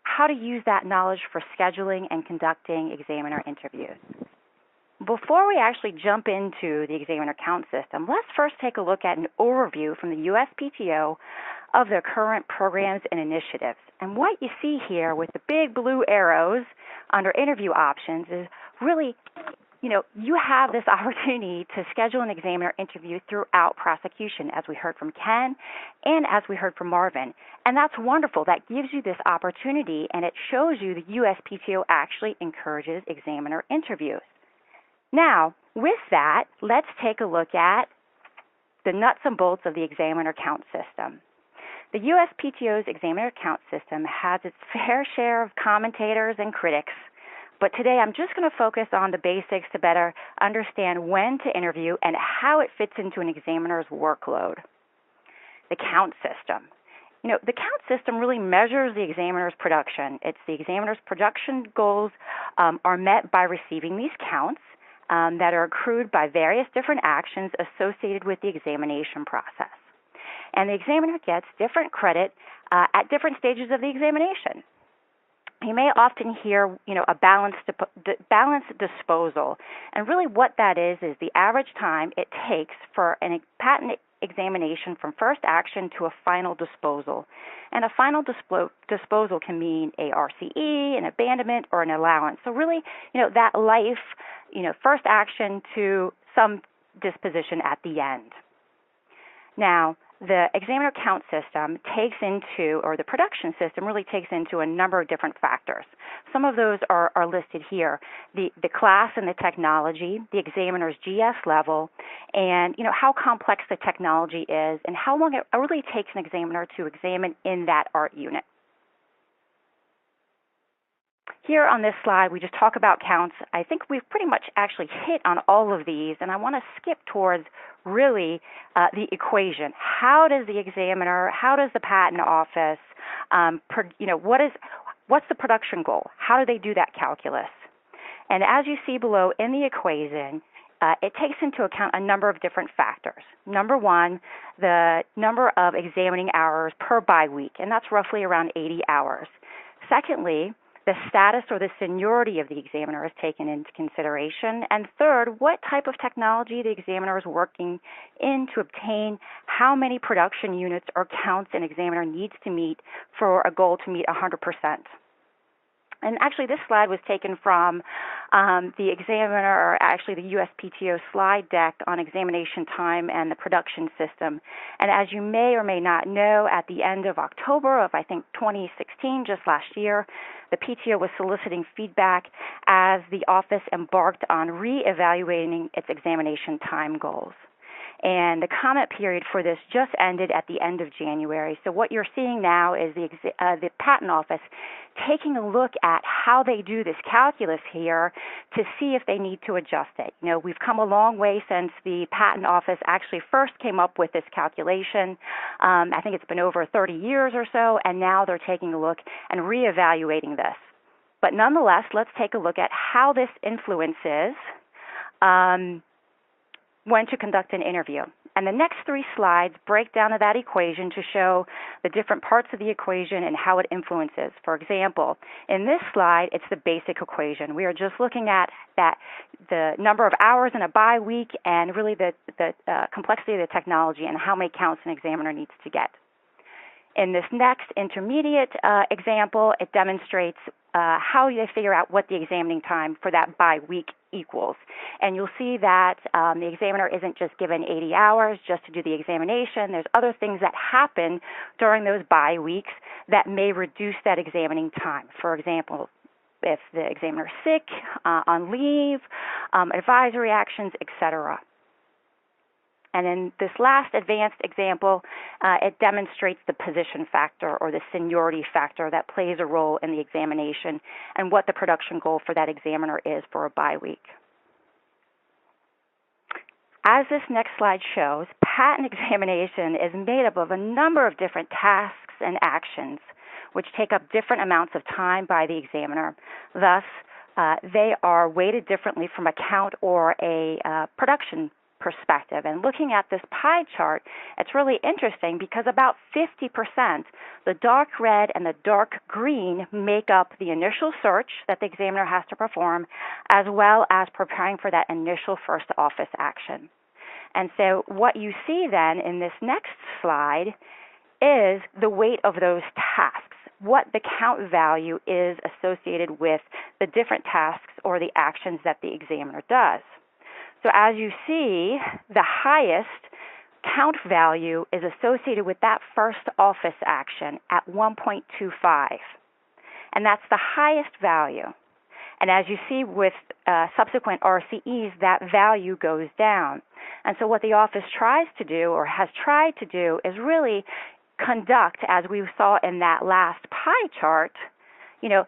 how to use that knowledge for scheduling and conducting examiner interviews. Before we actually jump into the examiner count system, let's first take a look at an overview from the USPTO of their current programs and initiatives. And what you see here with the big blue arrows under interview options is really, you have this opportunity to schedule an examiner interview throughout prosecution, as we heard from Ken and as we heard from Marvin. And that's wonderful. That gives you this opportunity, and it shows you the USPTO actually encourages examiner interviews. Now, with that, let's take a look at the nuts and bolts of the examiner count system. The USPTO's examiner count system has its fair share of commentators and critics, but today I'm just going to focus on the basics to better understand when to interview and how it fits into an examiner's workload. The count system. The count system really measures the examiner's production. It's the examiner's production goals are met by receiving these counts that are accrued by various different actions associated with the examination process. And the examiner gets different credit at different stages of the examination. You may often hear, a balanced disposal. And really what that is the average time it takes for a patent examination from first action to a final disposal. And a final disposal can mean a RCE, an abandonment, or an allowance. So really, that life, first action to some disposition at the end. Now, the examiner count system takes into, or the production system really takes into a number of different factors. Some of those are listed here. The class and the technology, the examiner's GS level, and how complex the technology is, and how long it really takes an examiner to examine in that art unit. Here on this slide, we just talk about counts. I think we've pretty much actually hit on all of these, and I want to skip towards really the equation. How does the examiner, how does the patent office, what's the production goal? How do they do that calculus? And as you see below in the equation, it takes into account a number of different factors. Number one, the number of examining hours per bi-week, and that's roughly around 80 hours. Secondly, the status or the seniority of the examiner is taken into consideration. And third, what type of technology the examiner is working in to obtain how many production units or counts an examiner needs to meet for a goal to meet 100%. And actually, this slide was taken from the examiner, or actually the USPTO slide deck on examination time and the production system. And as you may or may not know, at the end of October of, I think, 2016, just last year, the PTO was soliciting feedback as the office embarked on re-evaluating its examination time goals. And the comment period for this just ended at the end of January. So what you're seeing now is the Patent Office taking a look at how they do this calculus here to see if they need to adjust it. We've come a long way since the Patent Office actually first came up with this calculation. I think it's been over 30 years or so, and now they're taking a look and reevaluating this. But nonetheless, let's take a look at how this influences when to conduct an interview. And the next three slides break down to that equation to show the different parts of the equation and how it influences. For example, in this slide, it's the basic equation. We are just looking at the number of hours in a bi-week and really the complexity of the technology and how many counts an examiner needs to get. In this next intermediate example, it demonstrates how they figure out what the examining time for that bi-week equals. And you'll see that the examiner isn't just given 80 hours just to do the examination. There's other things that happen during those bi-weeks that may reduce that examining time. For example, if the examiner is sick, on leave, advisory actions, etc. And in this last advanced example, it demonstrates the position factor or the seniority factor that plays a role in the examination and what the production goal for that examiner is for a bi-week. As this next slide shows, patent examination is made up of a number of different tasks and actions, which take up different amounts of time by the examiner. Thus, they are weighted differently from a count or a production perspective. And looking at this pie chart, it's really interesting because about 50%, the dark red and the dark green, make up the initial search that the examiner has to perform, as well as preparing for that initial first office action. And so what you see then in this next slide is the weight of those tasks, what the count value is associated with the different tasks or the actions that the examiner does. So as you see, the highest count value is associated with that first office action at 1.25. And that's the highest value. And as you see with subsequent RCEs, that value goes down. And so what the office tries to do or has tried to do is really conduct, as we saw in that last pie chart,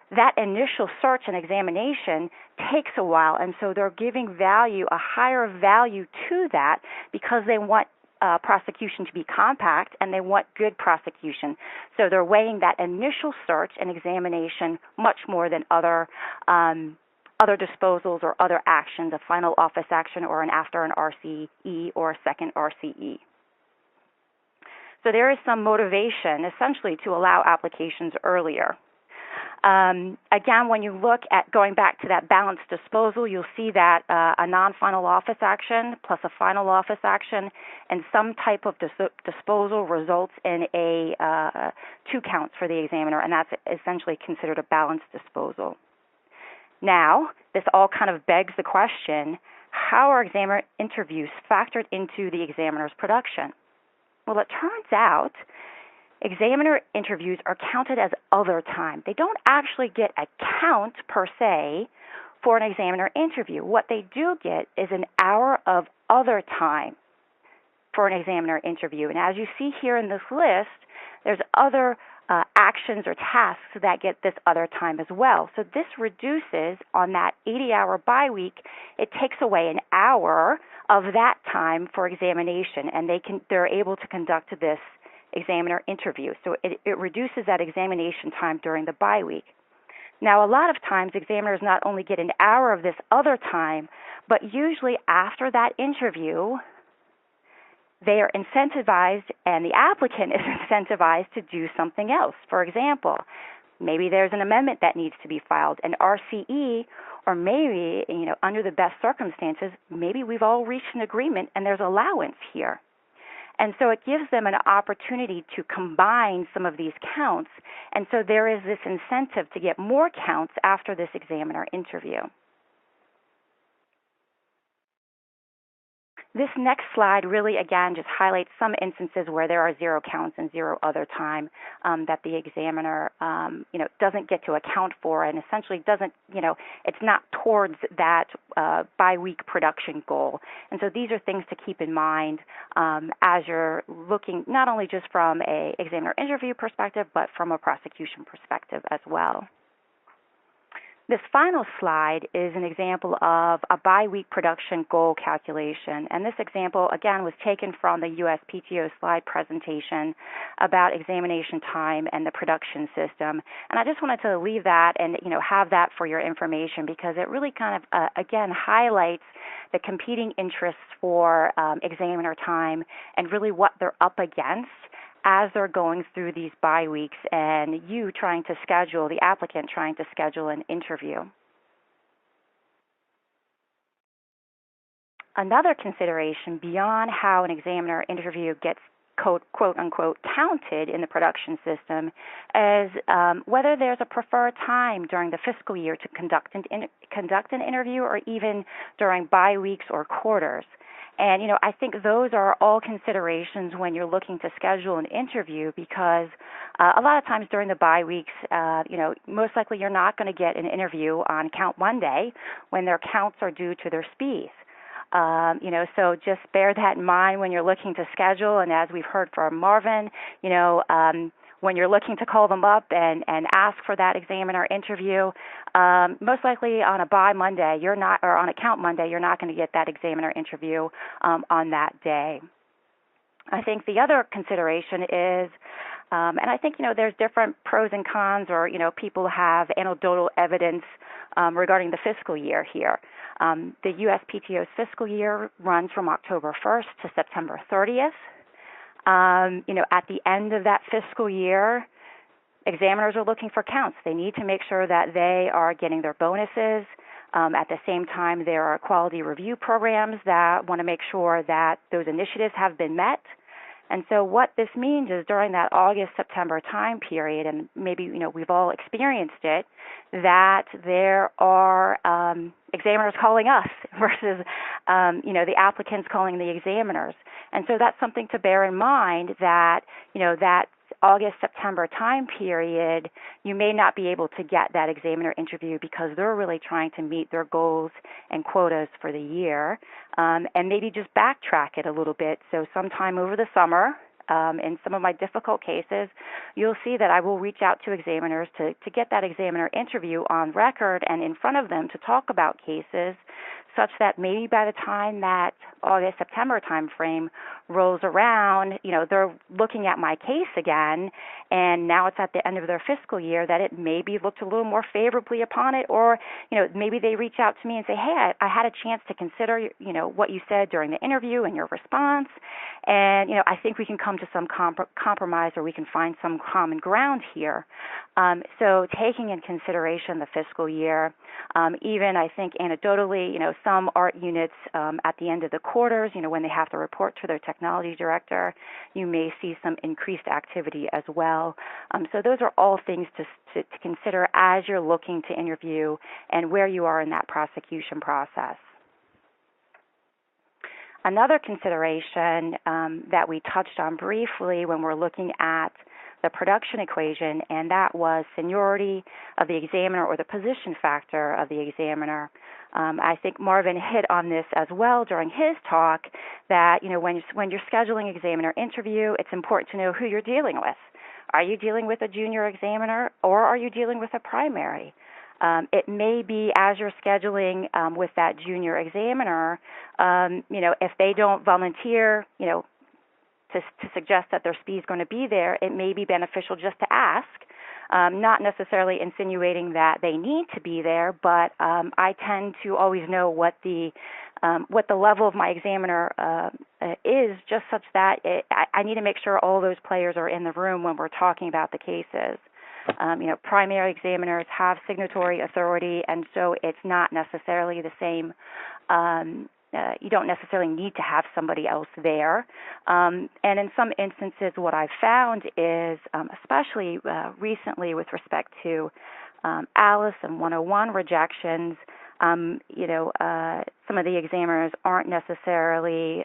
that initial search and examination takes a while, and so they're giving a higher value to that because they want prosecution to be compact and they want good prosecution. So they're weighing that initial search and examination much more than other disposals or other actions, a final office action or after an RCE or a second RCE. So there is some motivation essentially to allow applications earlier. Again, when you look at going back to that balanced disposal, you'll see that a non-final office action plus a final office action and some type of disposal results in 2 counts for the examiner, and that's essentially considered a balanced disposal. Now, this all kind of begs the question, how are examiner interviews factored into the examiner's production? Well, it turns out examiner interviews are counted as other time. They don't actually get a count per se for an examiner interview. What they do get is an hour of other time for an examiner interview. And as you see here in this list, there's other actions or tasks that get this other time as well. So this reduces, on that 80-hour bye week, it takes away an hour of that time for examination, and they're able to conduct this examiner interview. So it reduces that examination time during the bye week. Now, a lot of times examiners not only get an hour of this other time, but usually after that interview, they are incentivized and the applicant is incentivized to do something else. For example, maybe there's an amendment that needs to be filed, an RCE, or maybe, under the best circumstances, maybe we've all reached an agreement and there's allowance here. And so it gives them an opportunity to combine some of these counts. And so there is this incentive to get more counts after this examiner interview. This next slide really, again, just highlights some instances where there are 0 counts and 0 other time that the examiner, doesn't get to account for, and essentially doesn't, it's not towards that bi-week production goal. And so these are things to keep in mind as you're looking not only just from a examiner interview perspective, but from a prosecution perspective as well. This final slide is an example of a bi-week production goal calculation. And this example, again, was taken from the USPTO slide presentation about examination time and the production system. And I just wanted to leave that and, have that for your information because it really kind of, again, highlights the competing interests for examiner time and really what they're up against as they're going through these bye weeks and the applicant trying to schedule an interview. Another consideration beyond how an examiner interview gets quote unquote counted in the production system is whether there's a preferred time during the fiscal year to conduct an interview or even during bye weeks or quarters. And, I think those are all considerations when you're looking to schedule an interview because a lot of times during the bye weeks, most likely you're not going to get an interview on Count Monday when their counts are due to their speeds. So just bear that in mind when you're looking to schedule. And as we've heard from Marvin, when you're looking to call them up and ask for that examiner interview, most likely on a buy Monday, you're not, or on a count Monday, you're not going to get that examiner interview on that day. I think the other consideration is, and I think, there's different pros and cons, or, people have anecdotal evidence regarding the fiscal year here. The USPTO's fiscal year runs from October 1st to September 30th. At the end of that fiscal year, examiners are looking for counts. They need to make sure that they are getting their bonuses. At the same time, there are quality review programs that want to make sure that those initiatives have been met. And so what this means is during that August-September time period, and maybe, we've all experienced it, that there are examiners calling us versus, the applicants calling the examiners. And so that's something to bear in mind, that, that August-September time period, you may not be able to get that examiner interview because they're really trying to meet their goals and quotas for the year, and maybe just backtrack it a little bit. So sometime over the summer, in some of my difficult cases, you'll see that I will reach out to examiners to get that examiner interview on record and in front of them to talk about cases, such that maybe by the time that August-September time frame rolls around, they're looking at my case again, and now it's at the end of their fiscal year, that it maybe looked a little more favorably upon it, or, maybe they reach out to me and say, hey, I had a chance to consider, what you said during the interview and your response, and, I think we can come to some compromise, or we can find some common ground here. So taking in consideration the fiscal year, even I think anecdotally, some art units at the end of the quarters, when they have to report to their technology director, you may see some increased activity as well. So those are all things to consider as you're looking to interview and where you are in that prosecution process. Another consideration that we touched on briefly when we're looking at the production equation, and that was seniority of the examiner, or the position factor of the examiner. I think Marvin hit on this as well during his talk, that when you're scheduling examiner interview, it's important to know who you're dealing with. Are you dealing with a junior examiner, or are you dealing with a primary? It may be, as you're scheduling with that junior examiner, if they don't volunteer, to suggest that their speed is going to be there, it may be beneficial just to ask, not necessarily insinuating that they need to be there, but I tend to always know what the level of my examiner is, just such that I need to make sure all those players are in the room when we're talking about the cases. Primary examiners have signatory authority, and so it's not necessarily the same. You don't necessarily need to have somebody else there. And in some instances, what I've found is, especially recently with respect to Alice and 101 rejections, some of the examiners aren't necessarily,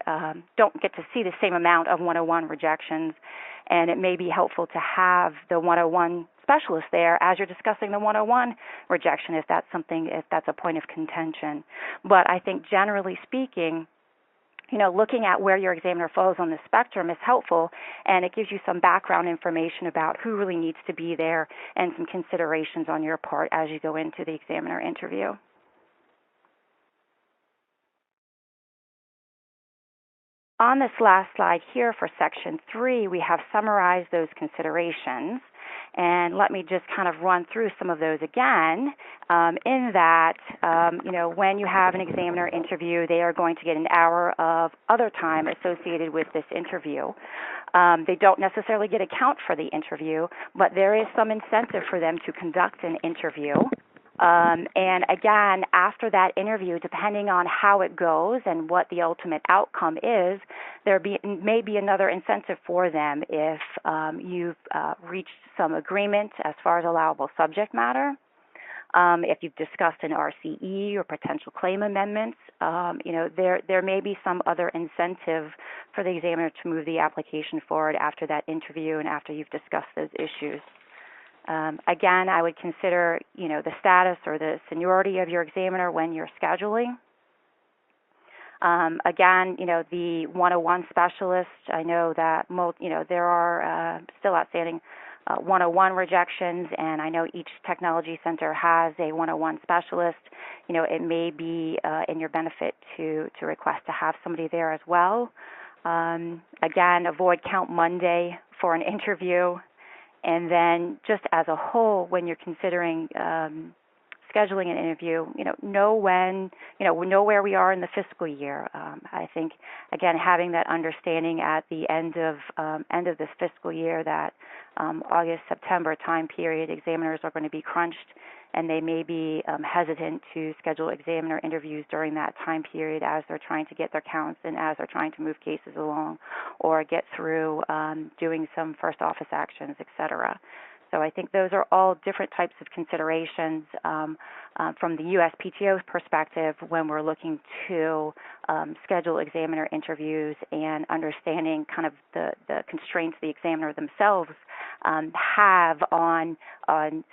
don't get to see the same amount of 101 rejections, and it may be helpful to have the 101 specialist there as you're discussing the 101 rejection, if that's a point of contention. But I think generally speaking, looking at where your examiner falls on the spectrum is helpful, and it gives you some background information about who really needs to be there and some considerations on your part as you go into the examiner interview. On this last slide here for Section 3, we have summarized those considerations. And let me just kind of run through some of those again, in that, when you have an examiner interview, they are going to get an hour of other time associated with this interview. They don't necessarily get a count for the interview, but there is some incentive for them to conduct an interview. And again, after that interview, depending on how it goes and what the ultimate outcome is, may be another incentive for them if you've reached some agreement as far as allowable subject matter. If you've discussed an RCE or potential claim amendments, there may be some other incentive for the examiner to move the application forward after that interview and after you've discussed those issues. Again, I would consider, the status or the seniority of your examiner when you're scheduling. Again, the 101 specialist, I know that there are still outstanding 101 rejections, and I know each technology center has a 101 specialist. It may be in your benefit to request to have somebody there as well. Again, avoid Count Monday for an interview. And then just as a whole, when you're considering scheduling an interview, know when, know where we are in the fiscal year. I think, again, having that understanding at the end of this fiscal year that August, September time period, examiners are going to be crunched, and they may be hesitant to schedule examiner interviews during that time period as they're trying to get their counts and as they're trying to move cases along or get through doing some first office actions, et cetera. So I think those are all different types of considerations from the USPTO's perspective when we're looking to schedule examiner interviews and understanding kind of the constraints the examiner themselves have on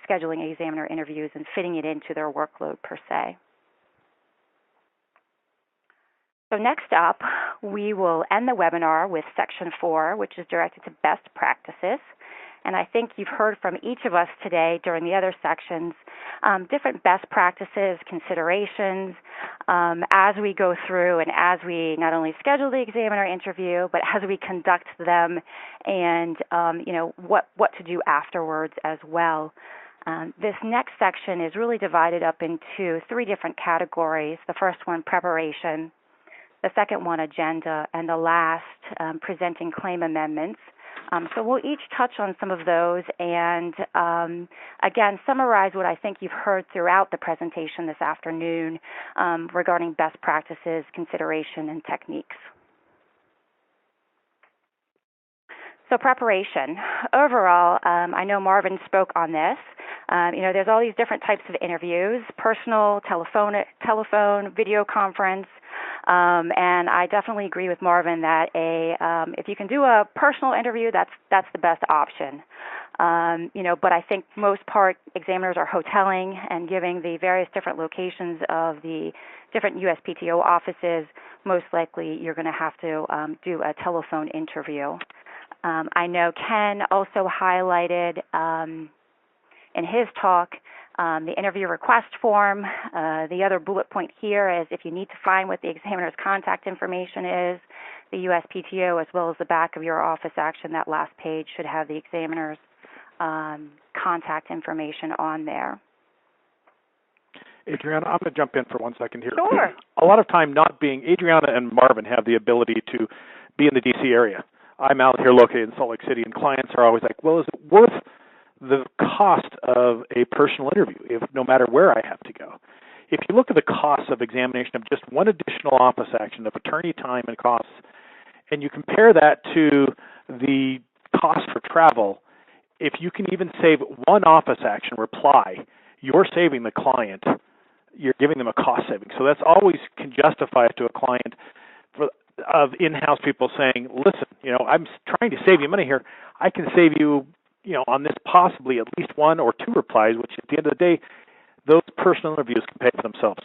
scheduling examiner interviews and fitting it into their workload per se. So next up, we will end the webinar with Section 4, which is directed to best practices. And I think you've heard from each of us today during the other sections different best practices, considerations as we go through and as we not only schedule the examiner interview, but as we conduct them and, what to do afterwards as well. This next section is really divided up into 3 different categories. The first one, preparation. The second one, agenda. And the last, presenting claim amendments. So we'll each touch on some of those and, again, summarize what I think you've heard throughout the presentation this afternoon regarding best practices, consideration, and techniques. So preparation. Overall, I know Marvin spoke on this. There's all these different types of interviews, personal, telephone, video conference. And I definitely agree with Marvin that if you can do a personal interview, that's the best option. But I think most part examiners are hoteling and giving the various different locations of the different USPTO offices. Most likely, you're going to have to do a telephone interview. I know Ken also highlighted in his talk the interview request form. The other bullet point here is if you need to find what the examiner's contact information is, the USPTO as well as the back of your office action, that last page should have the examiner's contact information on there. Adriana, I'm going to jump in for 1 second here. Sure. A lot of time Adriana and Marvin have the ability to be in the D.C. area. I'm out here located in Salt Lake City, and clients are always like, well, is it worth the cost of a personal interview, no matter where I have to go? If you look at the cost of examination of just one additional office action, of attorney time and costs, and you compare that to the cost for travel, if you can even save one office action reply, you're saving the client. You're giving them a cost saving. So that's always can justify it to a client of in-house people saying, listen, I'm trying to save you money here. I can save you, on this possibly at least 1 or 2 replies, which at the end of the day, those personal interviews can pay for themselves.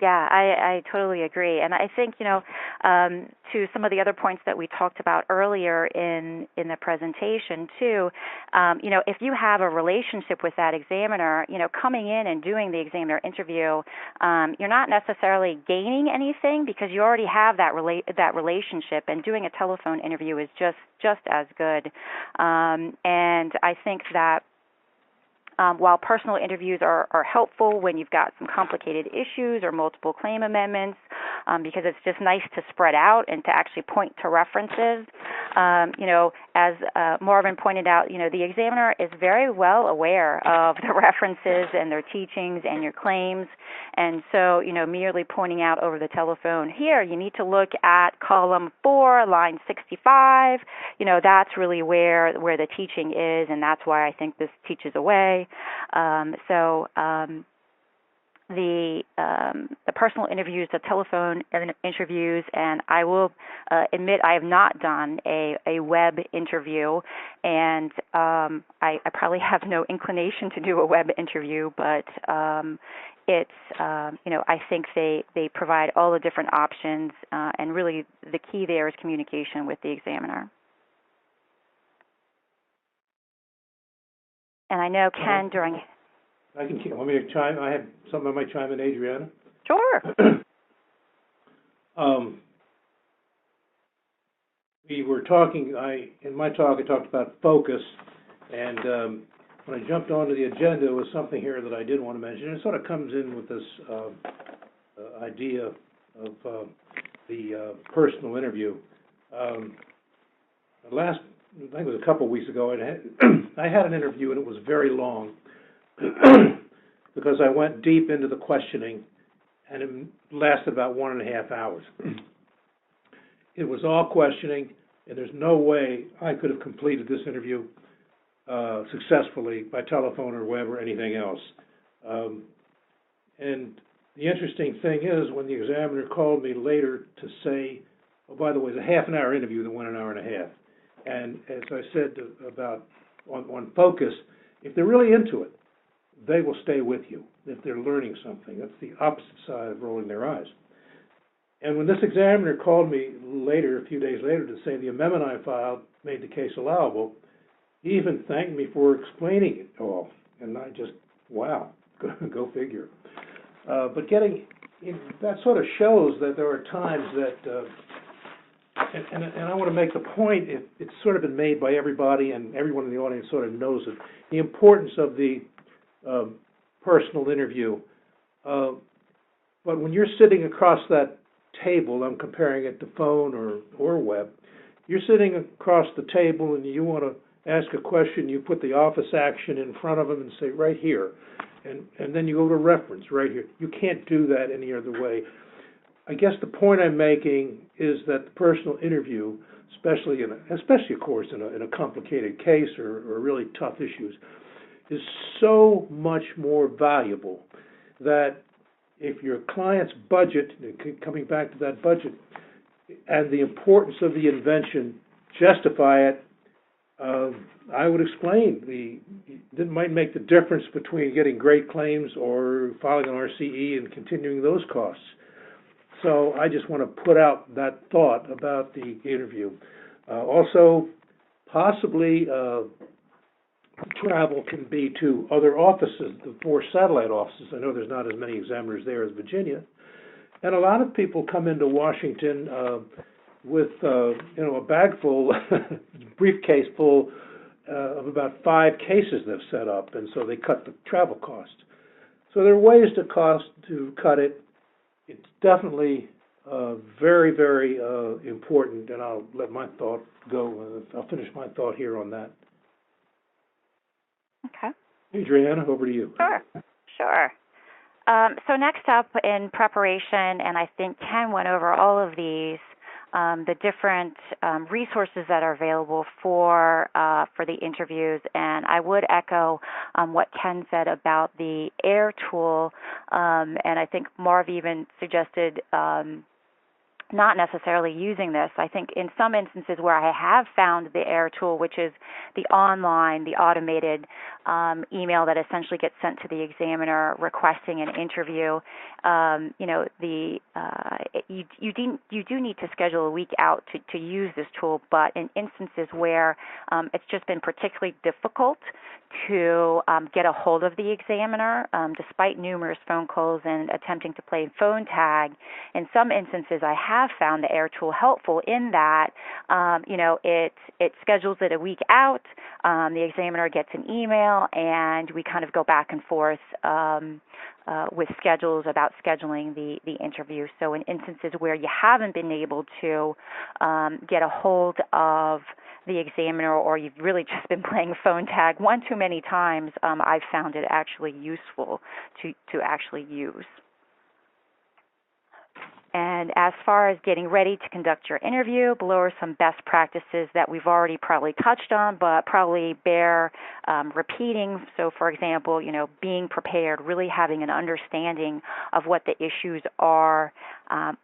Yeah, I totally agree. And I think, to some of the other points that we talked about earlier in the presentation too, if you have a relationship with that examiner, coming in and doing the examiner interview, you're not necessarily gaining anything because you already have that relationship, and doing a telephone interview is just as good. And I think that while personal interviews are helpful when you've got some complicated issues or multiple claim amendments, because it's just nice to spread out and to actually point to references. As Marvin pointed out, the examiner is very well aware of the references and their teachings and your claims. And so, merely pointing out over the telephone, here, you need to look at column 4, line 65, that's really where the teaching is, and that's why I think this teaches away. The personal interviews, the telephone interviews, and I will admit I have not done a web interview, and I probably have no inclination to do a web interview, but it's I think they provide all the different options, and really the key there is communication with the examiner. And I know Ken during... I can. Want me to chime? I have something I might chime in, Adriana. Sure. We were talking. In my talk, I talked about focus, and when I jumped onto the agenda, there was something here that I did want to mention. It sort of comes in with this idea of the personal interview. I think it was a couple of weeks ago, I had an interview, and it was very long because I went deep into the questioning, and it lasted about 1.5 hours. It was all questioning, and there's no way I could have completed this interview successfully by telephone or web or anything else. And the interesting thing is, when the examiner called me later to say, oh, by the way, it was a half-an-hour interview that went an hour and a half. And as I said about on focus, if they're really into it, they will stay with you if they're learning something. That's the opposite side of rolling their eyes. And when this examiner called me later, a few days later, to say the amendment I filed made the case allowable, he even thanked me for explaining it all. And I just, wow, go figure. But that sort of shows that there are times that, and I want to make the point, it's sort of been made by everybody, and everyone in the audience sort of knows it, the importance of the personal interview. But when you're sitting across that table, I'm comparing it to phone or web, you're sitting across the table and you want to ask a question, you put the office action in front of them and say, right here. And then you go to reference right here. You can't do that any other way. I guess the point I'm making is that the personal interview, especially of course in a complicated case or really tough issues, is so much more valuable that if your client's budget, coming back to that budget, and the importance of the invention justify it, I would explain it might make the difference between getting great claims or filing an RCE and continuing those costs. So I just want to put out that thought about the interview. Also, possibly travel can be to other offices, the 4 satellite offices. I know there's not as many examiners there as Virginia. And a lot of people come into Washington with a bag full, briefcase full of about 5 cases they've set up, and so they cut the travel cost. So there are ways to cut it. It's definitely very, very important, and I'll let my thought go. I'll finish my thought here on that. Okay. Adriana, over to you. Sure. So next up in preparation, and I think Ken went over all of these, the different resources that are available for the interviews, and I would echo what Ken said about the AIR tool, and I think Marv even suggested not necessarily using this. I think in some instances where I have found the AIR tool, which is the automated email that essentially gets sent to the examiner requesting an interview, you do need to schedule a week out to use this tool, but in instances where it's just been particularly difficult to get a hold of the examiner, despite numerous phone calls and attempting to play phone tag, in some instances I have found the AIR tool helpful in that, it schedules it a week out, the examiner gets an email, and we kind of go back and forth with schedules about scheduling the interview. So in instances where you haven't been able to get a hold of the examiner, or you've really just been playing phone tag one too many times, I've found it actually useful to actually use. And as far as getting ready to conduct your interview, below are some best practices that we've already probably touched on, but probably bear repeating. So, for example, being prepared, really having an understanding of what the issues are,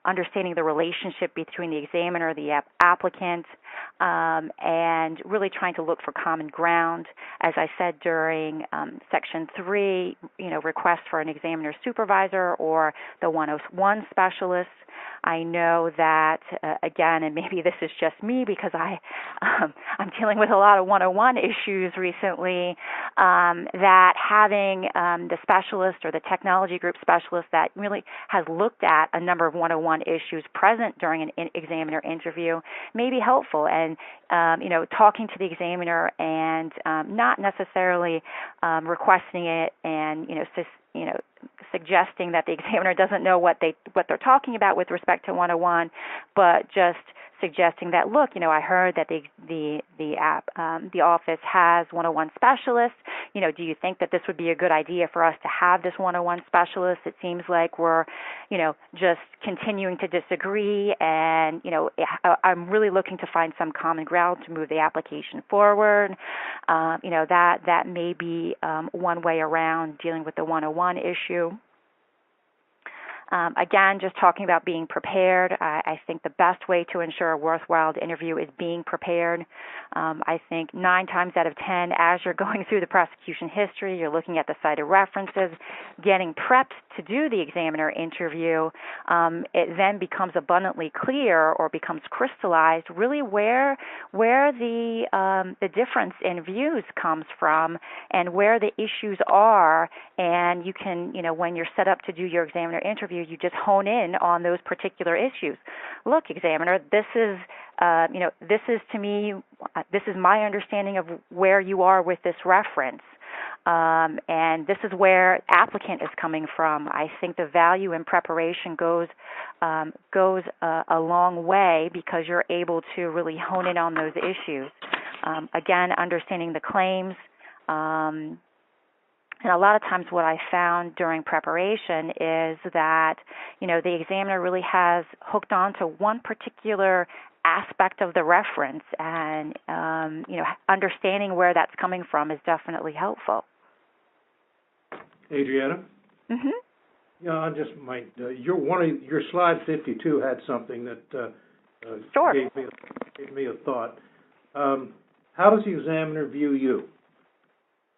understanding the relationship between the examiner, the applicant, and really trying to look for common ground. As I said during Section 3, request for an examiner supervisor or the 101 specialist. I know that, again, and maybe this is just me because I'm dealing with a lot of 101 issues recently, that having the specialist or the technology group specialist that really has looked at a number of 101 issues present during an examiner interview may be helpful. And talking to the examiner and not necessarily requesting it and suggesting that the examiner doesn't know what they're talking about with respect to 101, but just suggesting that, look, I heard that the office has 101 specialists. Do you think that this would be a good idea for us to have this 101 specialist? It seems like we're, just continuing to disagree, and I'm really looking to find some common ground to move the application forward. That may be one way around dealing with the 101 issue. Again, just talking about being prepared, I think the best way to ensure a worthwhile interview is being prepared. I think 9 times out of 10, as you're going through the prosecution history, you're looking at the cited references, getting prepped to do the examiner interview, it then becomes abundantly clear or becomes crystallized really where the difference in views comes from and where the issues are, and you can, when you're set up to do your examiner interview, you just hone in on those particular issues. Look, examiner, this is to me, this is my understanding of where you are with this reference. And this is where applicant is coming from. I think the value in preparation goes a long way because you're able to really hone in on those issues. Again, understanding the claims. And a lot of times what I found during preparation is that, the examiner really has hooked on to one particular aspect of the reference, and, understanding where that's coming from is definitely helpful. Adriana? Mm-hmm. Yeah, I just might, your slide 52 had something that Sure. gave me a thought. How does the examiner view you?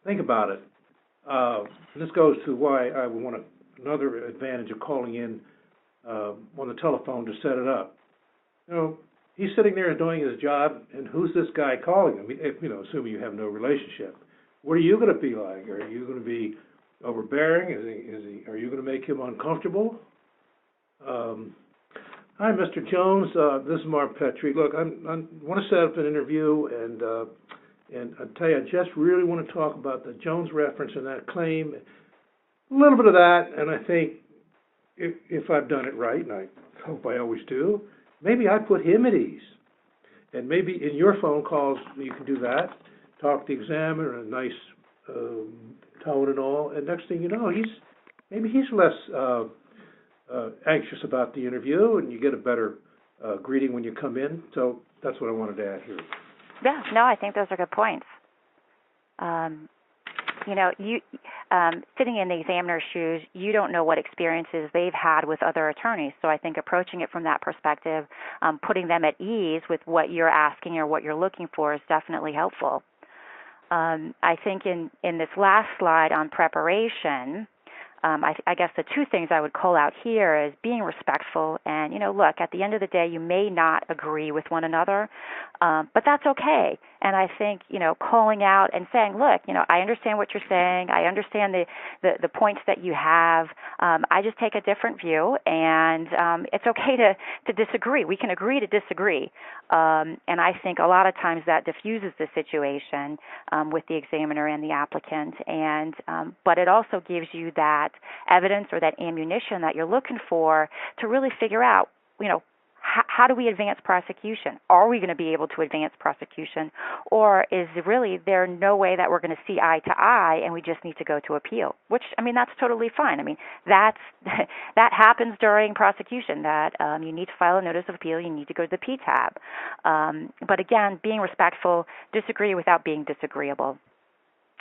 Think about it. This goes to why I want another advantage of calling in on the telephone to set it up. He's sitting there doing his job, and who's this guy calling him? If, assuming you have no relationship, what are you going to be like? Are you going to be overbearing? Are you going to make him uncomfortable? Hi, Mr. Jones. This is Marv Petry. Look, I want to set up an interview, and I tell you, I just really want to talk about the Jones reference and that claim, a little bit of that, and I think if I've done it right, and I hope I always do, maybe I put him at ease. And maybe in your phone calls, you can do that, talk to the examiner in a nice tone and all, and next thing you know, he's less anxious about the interview, and you get a better greeting when you come in. So that's what I wanted to add here. Yeah, no, I think those are good points. Sitting in the examiner's shoes, you don't know what experiences they've had with other attorneys. So I think approaching it from that perspective, putting them at ease with what you're asking or what you're looking for is definitely helpful. I think in this last slide on preparation, I guess the two things I would call out here is being respectful and, look, at the end of the day, you may not agree with one another, but that's okay. And I think, calling out and saying, look, I understand what you're saying. I understand the points that you have. I just take a different view, and it's okay to disagree. We can agree to disagree. And I think a lot of times that diffuses the situation with the examiner and the applicant, and but it also gives you that evidence or that ammunition that you're looking for to really figure out, how do we advance prosecution? Are we going to be able to advance prosecution? Or is really there no way that we're going to see eye to eye and we just need to go to appeal? Which, that's totally fine. That happens during prosecution, that you need to file a notice of appeal, you need to go to the PTAB. But again, being respectful, disagree without being disagreeable.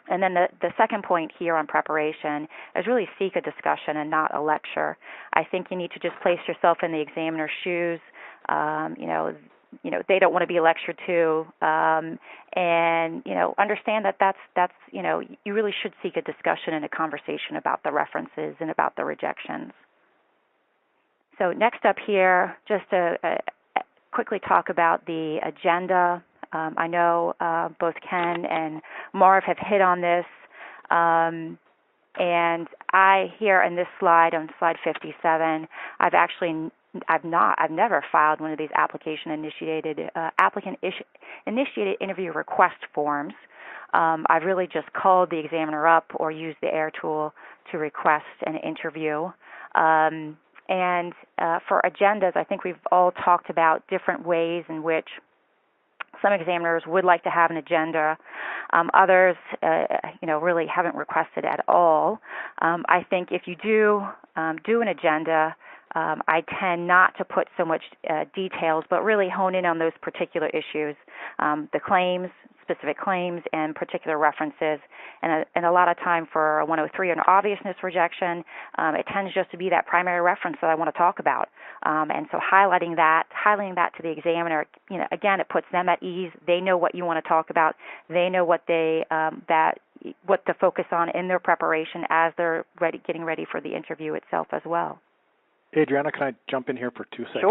And then the second point here on preparation is really seek a discussion and not a lecture. I think you need to just place yourself in the examiner's shoes. They don't want to be lectured to, and understand that that's you really should seek a discussion and a conversation about the references and about the rejections. So next up here, just to quickly talk about the agenda. I know both Ken and Marv have hit on this. And I here in this slide, on slide 57, I've never filed one of these applicant-initiated interview request forms. I've really just called the examiner up or used the AIR tool to request an interview. And for agendas, I think we've all talked about different ways in which some examiners would like to have an agenda. Others, really haven't requested at all. I think if you do an agenda, I tend not to put so much details, but really hone in on those particular issues, the claims, specific claims, and particular references. And a lot of time for a 103 or an obviousness rejection, it tends just to be that primary reference that I want to talk about. And so highlighting that to the examiner, again, it puts them at ease. They know what you want to talk about. They know what what to focus on in their preparation as they're getting ready for the interview itself as well. Adriana, can I jump in here for 2 seconds?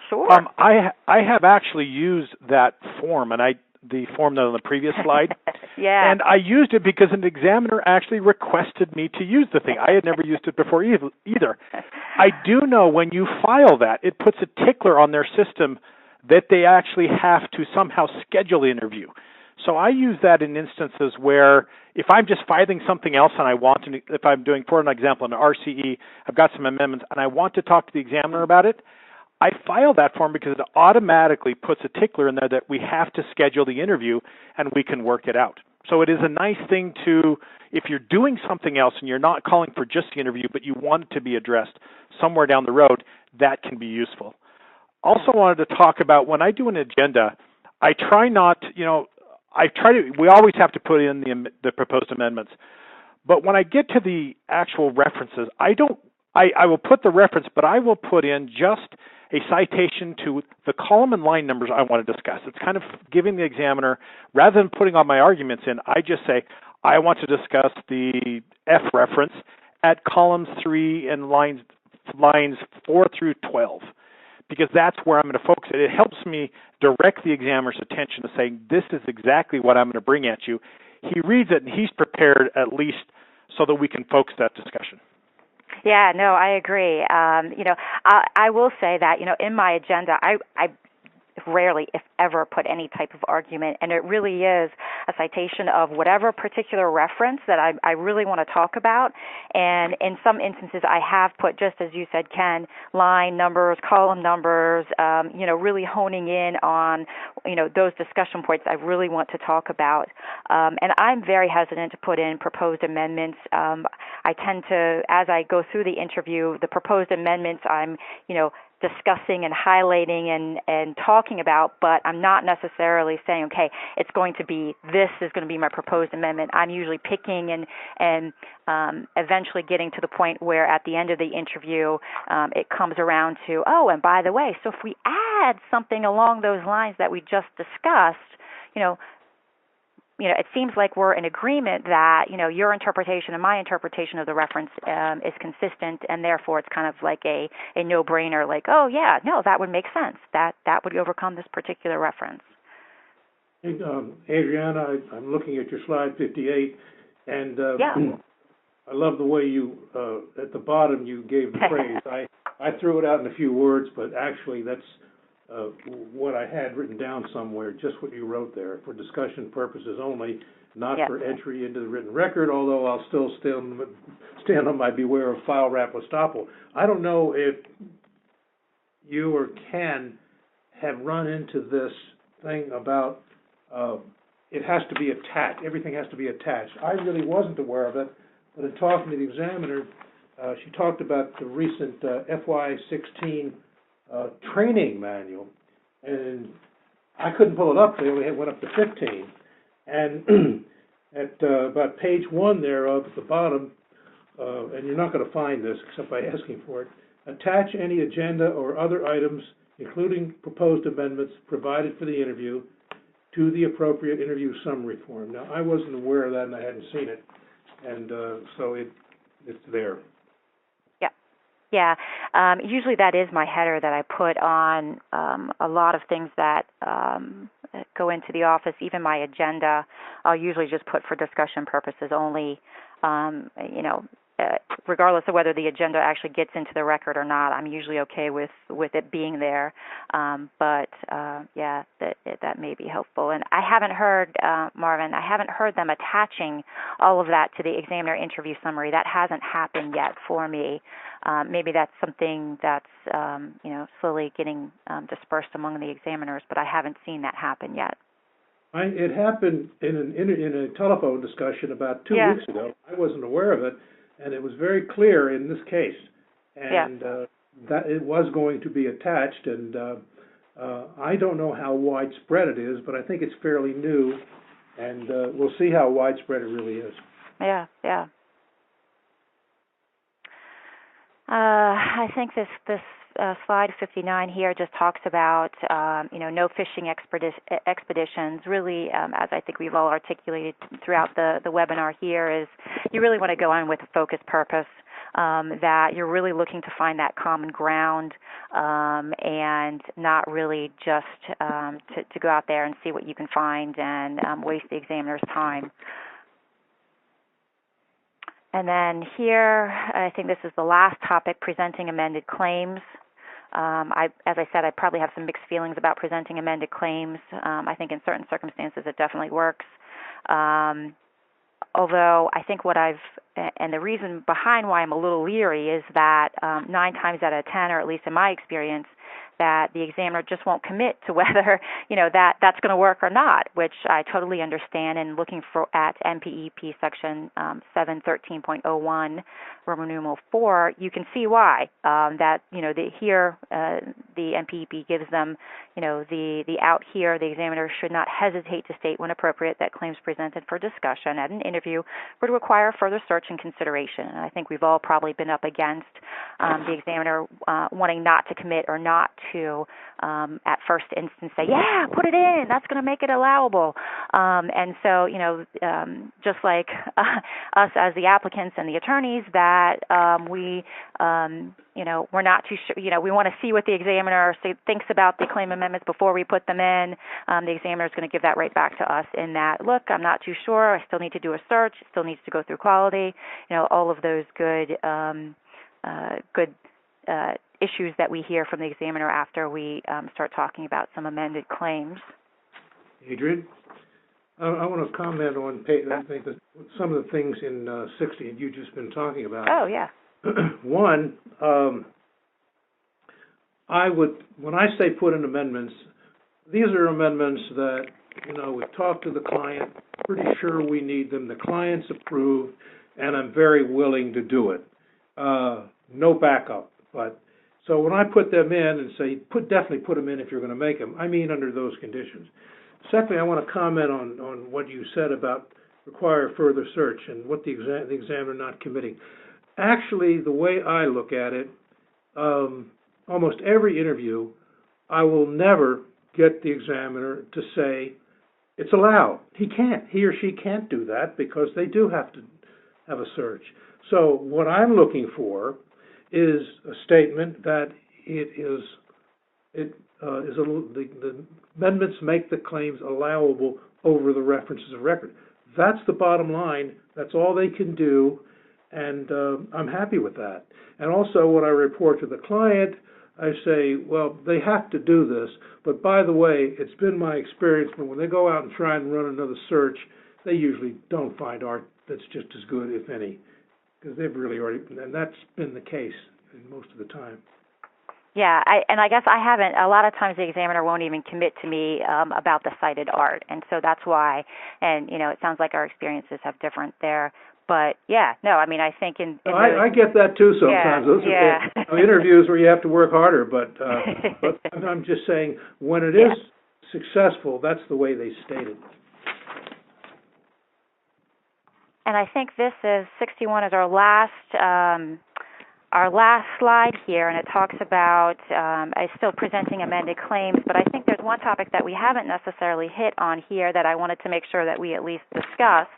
Sure. I have actually used that form, and the form that on the previous slide. Yeah. And I used it because an examiner actually requested me to use the thing. I had never used it before either. I do know when you file that, it puts a tickler on their system that they actually have to somehow schedule the interview. So I use that in instances where if I'm just filing something else and I want to, if I'm doing, for an example, an RCE, I've got some amendments and I want to talk to the examiner about it, I file that form because it automatically puts a tickler in there that we have to schedule the interview and we can work it out. So it is a nice thing to, if you're doing something else and you're not calling for just the interview, but you want it to be addressed somewhere down the road, that can be useful. Also wanted to talk about when I do an agenda, I try not, we always have to put in the proposed amendments. But when I get to the actual references, I will put the reference, but I will put in just a citation to the column and line numbers I want to discuss. It's kind of giving the examiner, rather than putting all my arguments in, I just say, I want to discuss the F reference at columns 3 and lines 4 through 12, because that's where I'm going to focus it. It helps me direct the examiner's attention to saying, this is exactly what I'm going to bring at you. He reads it and he's prepared at least so that we can focus that discussion. Yeah, no, I agree. I will say that, in my agenda, I rarely, if ever, put any type of argument, and it really is a citation of whatever particular reference that I really want to talk about. And in some instances, I have put, just as you said, Ken, line numbers, column numbers, really honing in on, those discussion points I really want to talk about. And I'm very hesitant to put in proposed amendments. I tend to, as I go through the interview, the proposed amendments I'm, discussing and highlighting and talking about, but I'm not necessarily saying, okay, this is going to be my proposed amendment. I'm usually picking and eventually getting to the point where at the end of the interview, it comes around to, and by the way, so if we add something along those lines that we just discussed, it seems like we're in agreement that, your interpretation and my interpretation of the reference is consistent, and therefore it's kind of like a no-brainer, like, that would make sense. That would overcome this particular reference. Hey, Adriana, I'm looking at your slide 58, and I love the way you, at the bottom, you gave the phrase. I threw it out in a few words, but actually that's what I had written down somewhere, just what you wrote there, for discussion purposes only, not for entry into the written record, although I'll still stand on my beware of file wrap estoppel. I don't know if you or Ken have run into this thing about it has to be attached, everything has to be attached. I really wasn't aware of it, but in talking to the examiner, she talked about the recent FY16 training manual, and I couldn't pull it up. They only went up to 15. And at about page 1 there up at the bottom, and you're not going to find this except by asking for it, attach any agenda or other items, including proposed amendments provided for the interview, to the appropriate interview summary form. Now, I wasn't aware of that, and I hadn't seen it, and so it's there. Yeah, usually that is my header that I put on a lot of things that go into the office, even my agenda, I'll usually just put for discussion purposes only. Regardless of whether the agenda actually gets into the record or not, I'm usually okay with it being there. That may be helpful. And I haven't heard, Marvin, them attaching all of that to the examiner interview summary. That hasn't happened yet for me. Maybe that's something that's, slowly getting dispersed among the examiners, but I haven't seen that happen yet. It happened in a telephone discussion about 2 weeks ago. I wasn't aware of it. And it was very clear in this case, and that it was going to be attached. And I don't know how widespread it is, but I think it's fairly new, and we'll see how widespread it really is. Yeah. I think this slide 59 here just talks about no fishing expeditions. Really, as I think we've all articulated throughout the webinar here, is you really want to go on with a focused purpose, that you're really looking to find that common ground, and not really just to go out there and see what you can find and waste the examiner's time. And then here, I think this is the last topic, presenting amended claims. As I said, I probably have some mixed feelings about presenting amended claims. I think in certain circumstances it definitely works. Although I think and the reason behind why I'm a little leery is that 9 times out of 10, or at least in my experience, that the examiner just won't commit to whether that's going to work or not, which I totally understand. And looking at MPEP section 713.01 Roman numeral 4, you can see why the MPEP gives them the out here. The examiner should not hesitate to state when appropriate that claims presented for discussion at an interview would require further search and consideration. And I think we've all probably been up against the examiner wanting not to commit or not to at first instance say, yeah, put it in, that's going to make it allowable. And so, just like us as the applicants and the attorneys, that we're not too sure, we want to see what the examiner thinks about the claim amendments before we put them in. The examiner is going to give that right back to us in that, look, I'm not too sure, I still need to do a search, it still needs to go through quality, all of those good issues that we hear from the examiner after we start talking about some amended claims. Adrian, I want to comment on I think that some of the things in 60 you've just been talking about. Oh, yeah. One, when I say put in amendments, these are amendments that, we've talked to the client, pretty sure we need them, the client's approved, and I'm very willing to do it. No backup, but so when I put them in and say, definitely put them in if you're going to make them, I mean under those conditions. Secondly, I want to comment on what you said about require further search and what the examiner not committing. Actually, the way I look at it, almost every interview, I will never get the examiner to say it's allowed. He or she can't do that because they do have to have a search. So what I'm looking for is a statement that the amendments make the claims allowable over the references of record. That's the bottom line. That's all they can do, and I'm happy with that. And also when I report to the client, I say, well, they have to do this, but by the way, it's been my experience that when they go out and try and run another search, they usually don't find art that's just as good, if any, because they've really already, and that's been the case most of the time. Yeah, I guess I haven't. A lot of times the examiner won't even commit to me about the cited art, and so that's why. And it sounds like our experiences have different there. But yeah, no, I mean I think I get that too sometimes. Those are interviews where you have to work harder. But I'm just saying when it is successful, that's the way they state it. And I think this is 61 is our last slide here, and it talks about still presenting amended claims, but I think there's one topic that we haven't necessarily hit on here that I wanted to make sure that we at least discussed,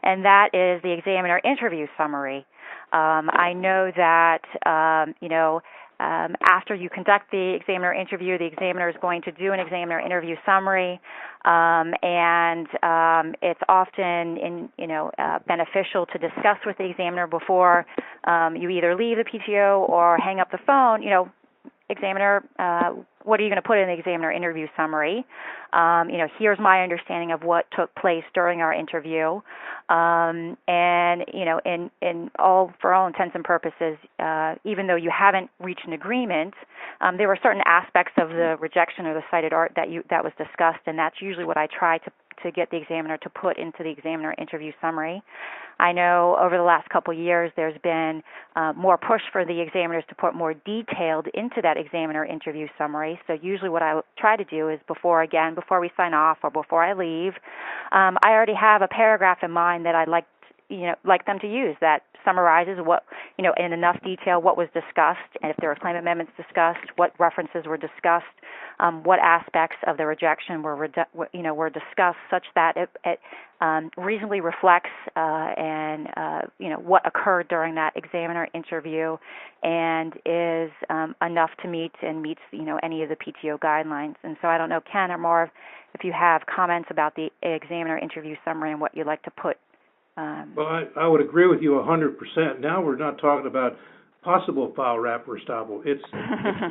and that is the examiner interview summary. I know that, after you conduct the examiner interview, the examiner is going to do an examiner interview summary, and it's often beneficial to discuss with the examiner before you either leave the PTO or hang up the phone. Examiner, what are you going to put in the examiner interview summary? Here's my understanding of what took place during our interview, and for all intents and purposes, even though you haven't reached an agreement, there were certain aspects of the rejection or the cited art that was discussed, and that's usually what I try to get the examiner to put into the examiner interview summary. I know over the last couple of years there's been more push for the examiners to put more detailed into that examiner interview summary. So usually what I try to do is before we sign off or before I leave, I already have a paragraph in mind that I'd like them to use that summarizes what, in enough detail what was discussed, and if there were claim amendments discussed, what references were discussed, what aspects of the rejection were discussed, such that it reasonably reflects what occurred during that examiner interview, and is enough to meets any of the PTO guidelines. And so I don't know, Ken or Marv, if you have comments about the examiner interview summary and what you'd like to put. Well, I would agree with you 100%. Now we're not talking about possible file wrapper estoppel. It's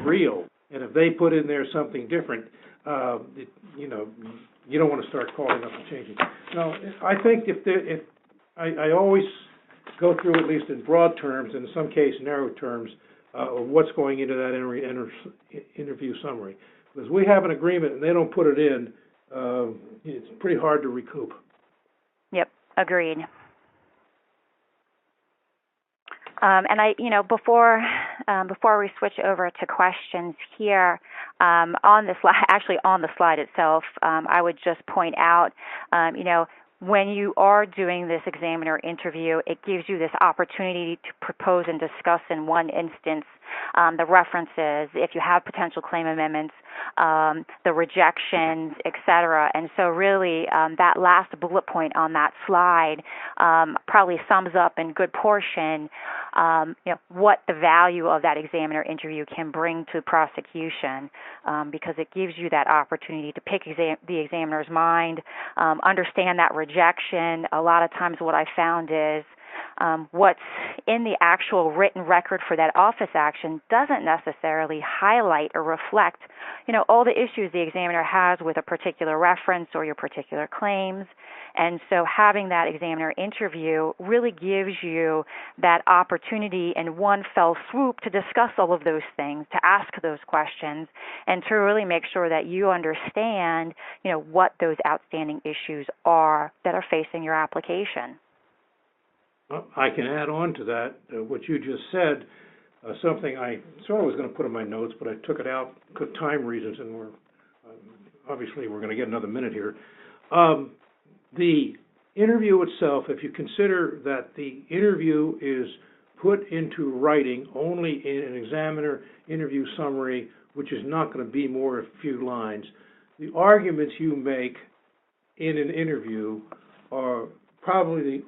real. And if they put in there something different, you don't want to start calling up and changing. No, I think I always go through, at least in broad terms, and in some case narrow terms, of what's going into that interview summary. Because we have an agreement and they don't put it in, it's pretty hard to recoup. Yep. Agreed. And before we switch over to questions here, on the slide itself, I would just point out, when you are doing this examiner interview, it gives you this opportunity to propose and discuss in one instance the references, if you have potential claim amendments, the rejections, etc. And so really that last bullet point on that slide probably sums up in good portion what the value of that examiner interview can bring to prosecution, because it gives you that opportunity to pick the examiner's mind, understand that rejection. A lot of times what I found is what's in the actual written record for that office action doesn't necessarily highlight or reflect, all the issues the examiner has with a particular reference or your particular claims. And so having that examiner interview really gives you that opportunity in one fell swoop to discuss all of those things, to ask those questions, and to really make sure that you understand, what those outstanding issues are that are facing your application. Well, I can add on to that, what you just said, something I sort of was going to put in my notes, but I took it out for time reasons, and we're going to get another minute here. The interview itself, if you consider that the interview is put into writing only in an examiner interview summary, which is not going to be more than a few lines, the arguments you make in an interview are probably the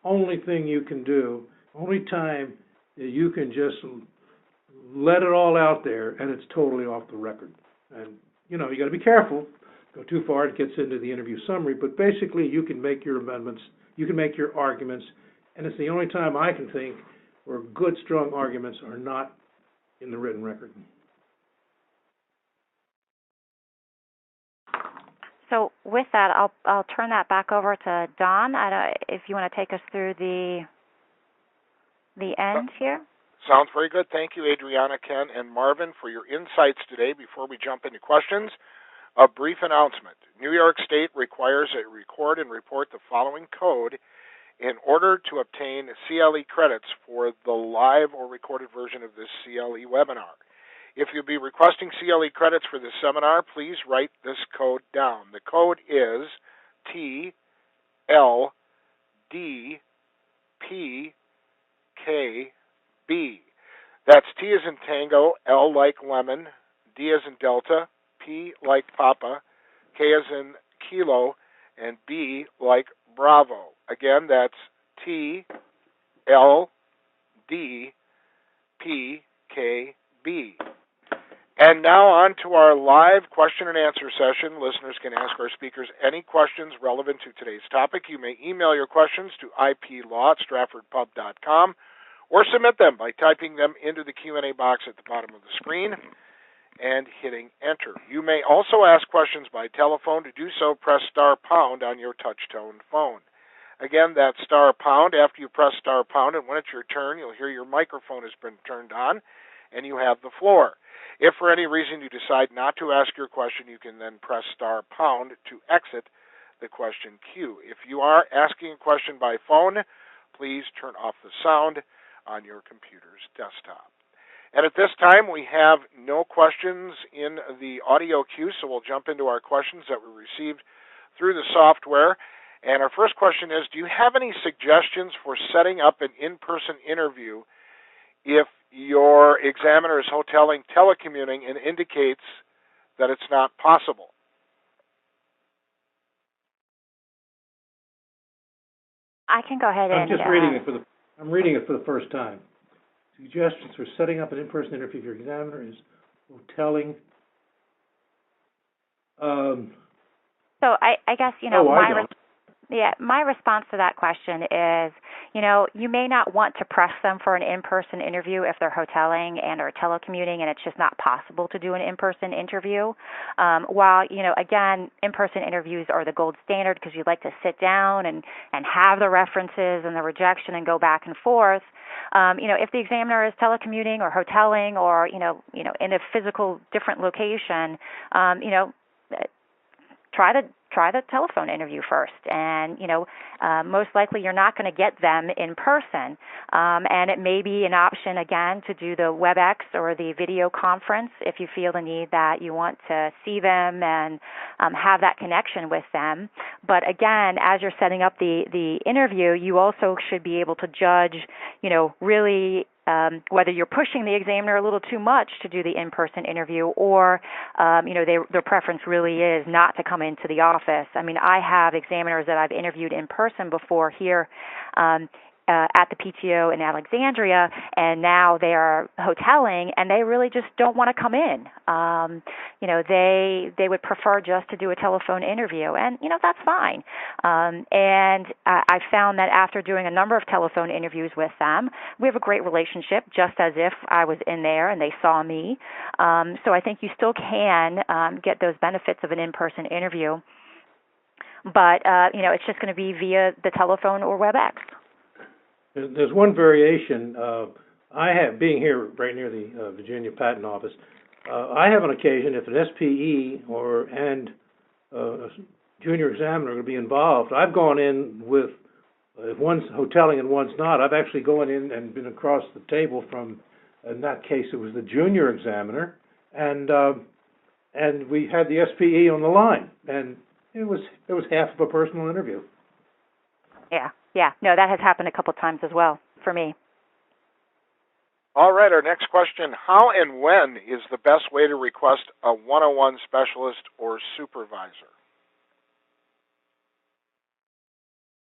only thing you can do, only time that you can just let it all out there, and it's totally off the record. And, you got to be careful. Go too far, it gets into the interview summary, but basically you can make your amendments, you can make your arguments, and it's the only time I can think where good, strong arguments are not in the written record. So with that, I'll turn that back over to Don. If you want to take us through the end here. Sounds very good. Thank you, Adriana, Ken, and Marvin, for your insights today. Before we jump into questions, a brief announcement. New York State requires that you record and report the following code in order to obtain CLE credits for the live or recorded version of this CLE webinar. If you'll be requesting CLE credits for this seminar, please write this code down. The code is TLDPKB. That's T as in Tango, L like lemon, D as in Delta, P like Papa, K as in Kilo, and B like Bravo. Again, that's TLDPKB. be. And now on to our live question and answer session. Listeners can ask our speakers any questions relevant to today's topic. You may email your questions to iplaw@stratfordpub.com or submit them by typing them into the Q&A box at the bottom of the screen and hitting enter. You may also ask questions by telephone. To do so, press *pound on your touch-tone phone. Again, that's *pound after you press *pound, and when it's your turn, you'll hear your microphone has been turned on, and you have the floor. If for any reason you decide not to ask your question, you can then press *pound to exit the question queue. If you are asking a question by phone, please turn off the sound on your computer's desktop. And at this time, we have no questions in the audio queue, so we'll jump into our questions that we received through the software. And our first question is, do you have any suggestions for setting up an in-person interview if your examiner is hoteling, telecommuting, and indicates that it's not possible? I can go ahead and... I'm reading it for the first time. Suggestions for setting up an in-person interview if your examiner is hoteling. So I guess, my response to that question is, you may not want to press them for an in-person interview if they're hoteling and or telecommuting and it's just not possible to do an in-person interview. While, again, in-person interviews are the gold standard because you'd like to sit down and have the references and the rejection and go back and forth. If the examiner is telecommuting or hoteling or, in a physical different location, try the telephone interview first, and most likely you're not going to get them in person, and it may be an option again to do the WebEx or the video conference if you feel the need that you want to see them and have that connection with them. But again, as you're setting up the interview, you also should be able to judge, really whether you're pushing the examiner a little too much to do the in-person interview or, their preference really is not to come into the office. I mean, I have examiners that I've interviewed in person before here at the PTO in Alexandria, and now they are hoteling, and they really just don't want to come in. They would prefer just to do a telephone interview, and, that's fine. And I found that after doing a number of telephone interviews with them, we have a great relationship, just as if I was in there and they saw me. So I think you still can get those benefits of an in-person interview, but, it's just going to be via the telephone or WebEx. There's one variation. Being here right near the Virginia Patent Office, I have on occasion, if an SPE and a junior examiner are going to be involved, I've gone in with, if one's hoteling and one's not, I've actually gone in and been across the table from, in that case, it was the junior examiner, and we had the SPE on the line, and it was half of a personal interview. Yeah. No, that has happened a couple times as well for me. All right, our next question. How and when is the best way to request a one-on-one specialist or supervisor?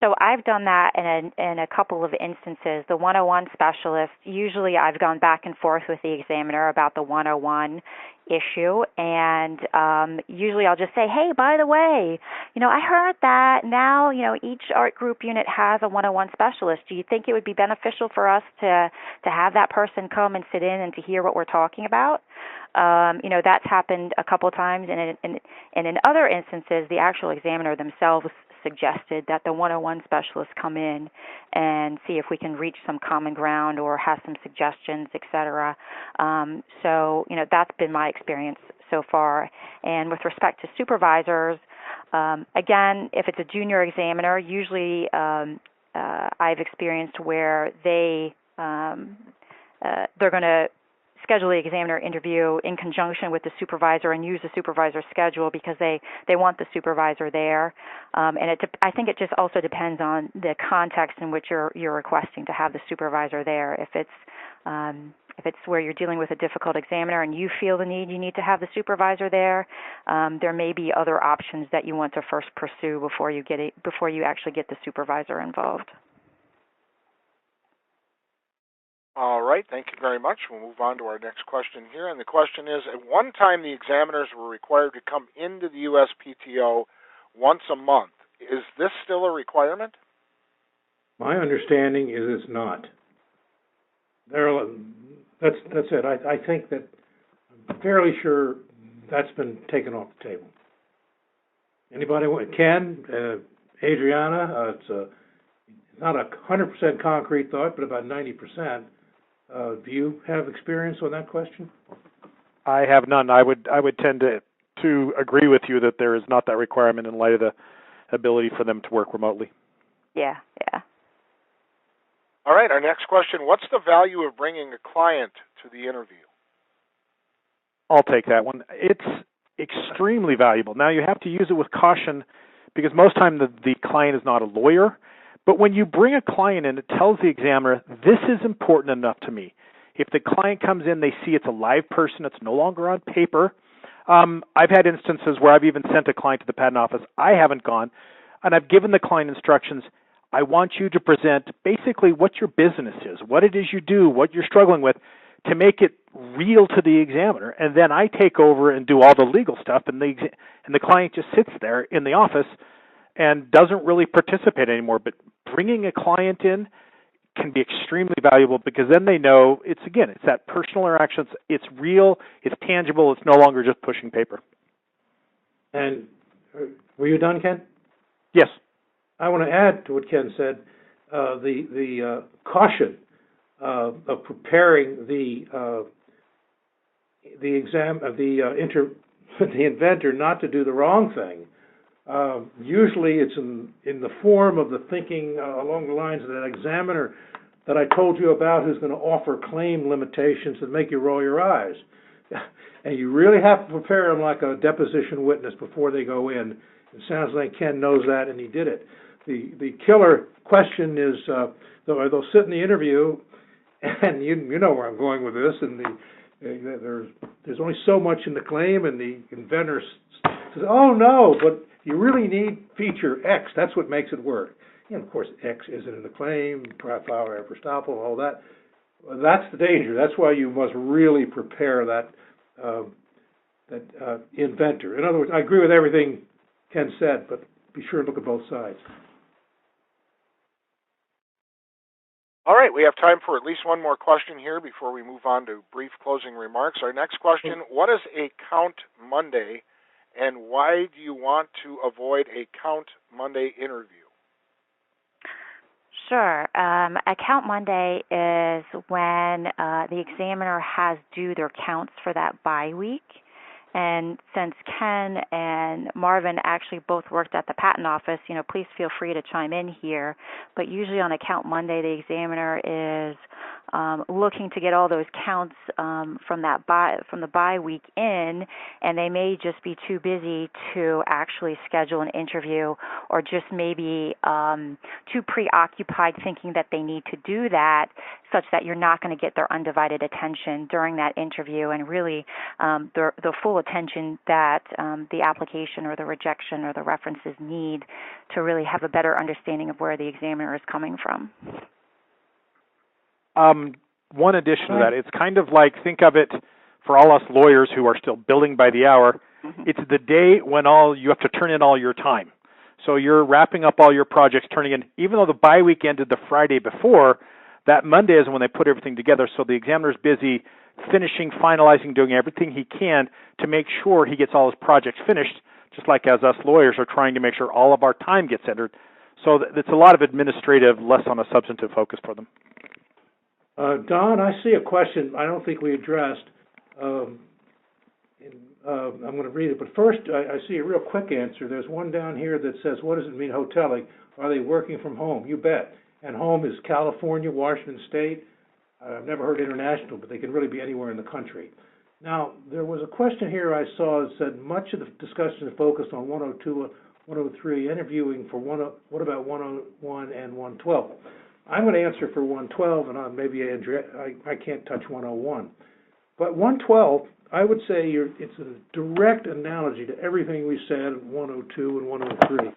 So I've done that in a couple of instances. The 101 specialist, usually I've gone back and forth with the examiner about the 101 issue, and usually I'll just say, hey, by the way, I heard that now, each art group unit has a 101 specialist. Do you think it would be beneficial for us to have that person come and sit in and to hear what we're talking about? That's happened a couple times, and in other instances, the actual examiner themselves suggested that the 101 specialists come in and see if we can reach some common ground or have some suggestions, et cetera. So, that's been my experience so far. And with respect to supervisors, again, if it's a junior examiner, usually I've experienced where they're going to schedule the examiner interview in conjunction with the supervisor and use the supervisor's schedule because they want the supervisor there. And I think it just also depends on the context in which you're requesting to have the supervisor there. If it's where you're dealing with a difficult examiner and you feel the need, you need to have the supervisor there, there may be other options that you want to first pursue before you actually get the supervisor involved. All right, thank you very much. We'll move on to our next question here. And the question is, at one time the examiners were required to come into the USPTO once a month. Is this still a requirement? My understanding is it's not. That's it. I think that I'm fairly sure that's been taken off the table. Anybody? Ken, Adriana, it's not 100% concrete thought, but about 90%. Do you have experience on that question? I have none. I would tend to agree with you that there is not that requirement in light of the ability for them to work remotely. Yeah. All right, our next question, what's the value of bringing a client to the interview? I'll take that one. It's extremely valuable. Now, you have to use it with caution because most time the client is not a lawyer. But when you bring a client in, it tells the examiner, this is important enough to me. If the client comes in, they see it's a live person, it's no longer on paper. I've had instances where I've even sent a client to the patent office. I haven't gone, and I've given the client instructions. I want you to present basically what your business is, what it is you do, what you're struggling with, to make it real to the examiner. And then I take over and do all the legal stuff, and the client just sits there in the office and doesn't really participate anymore. But bringing a client in can be extremely valuable because then they know it's that personal interaction. It's real, it's tangible, it's no longer just pushing paper. And were you done, Ken? Yes. I want to add to what Ken said, the caution of preparing the inventor not to do the wrong thing. Usually it's in the form of the thinking along the lines of that examiner that I told you about who's going to offer claim limitations that make you roll your eyes. And you really have to prepare them like a deposition witness before they go in. It sounds like Ken knows that, and he did it. The killer question is, they'll sit in the interview, and you know where I'm going with this, and there's only so much in the claim, and the inventor says, oh no, but you really need feature X. That's what makes it work. And of course, X isn't in the claim, flower estoppel, all that. That's the danger. That's why you must really prepare that inventor. In other words, I agree with everything Ken said, but be sure to look at both sides. All right, we have time for at least one more question here before we move on to brief closing remarks. Our next question, what is a Count Monday, and why do you want to avoid a Count Monday interview? Sure. A Count Monday is when the examiner has due their counts for that bye week. And since Ken and Marvin actually both worked at the patent office, please feel free to chime in here. But usually on a Count Monday, the examiner is looking to get all those counts from the bye week in, and they may just be too busy to actually schedule an interview, or just maybe too preoccupied thinking that they need to do that, such that you're not going to get their undivided attention during that interview, and really the full attention that the application or the rejection or the references need to really have a better understanding of where the examiner is coming from. One addition to that, it's kind of like, think of it for all us lawyers who are still billing by the hour, it's the day when you have to turn in all your time. So you're wrapping up all your projects, turning in, even though the bye week ended the Friday before, that Monday is when they put everything together. So the examiner's busy finishing, finalizing, doing everything he can to make sure he gets all his projects finished, just like as us lawyers are trying to make sure all of our time gets entered. So it's a lot of administrative, less on a substantive focus for them. Don, I see a question I don't think we addressed. I'm going to read it, but first I see a real quick answer. There's one down here that says, what does it mean hoteling? Are they working from home? You bet. And home is California, Washington State. I've never heard international, but they can really be anywhere in the country. Now, there was a question here I saw that said, much of the discussion is focused on 102, 103, interviewing for what about 101 and 112? I'm going to answer for 112, and maybe Andrea, I can't touch 101. But 112, I would say it's a direct analogy to everything we said in 102 and 103.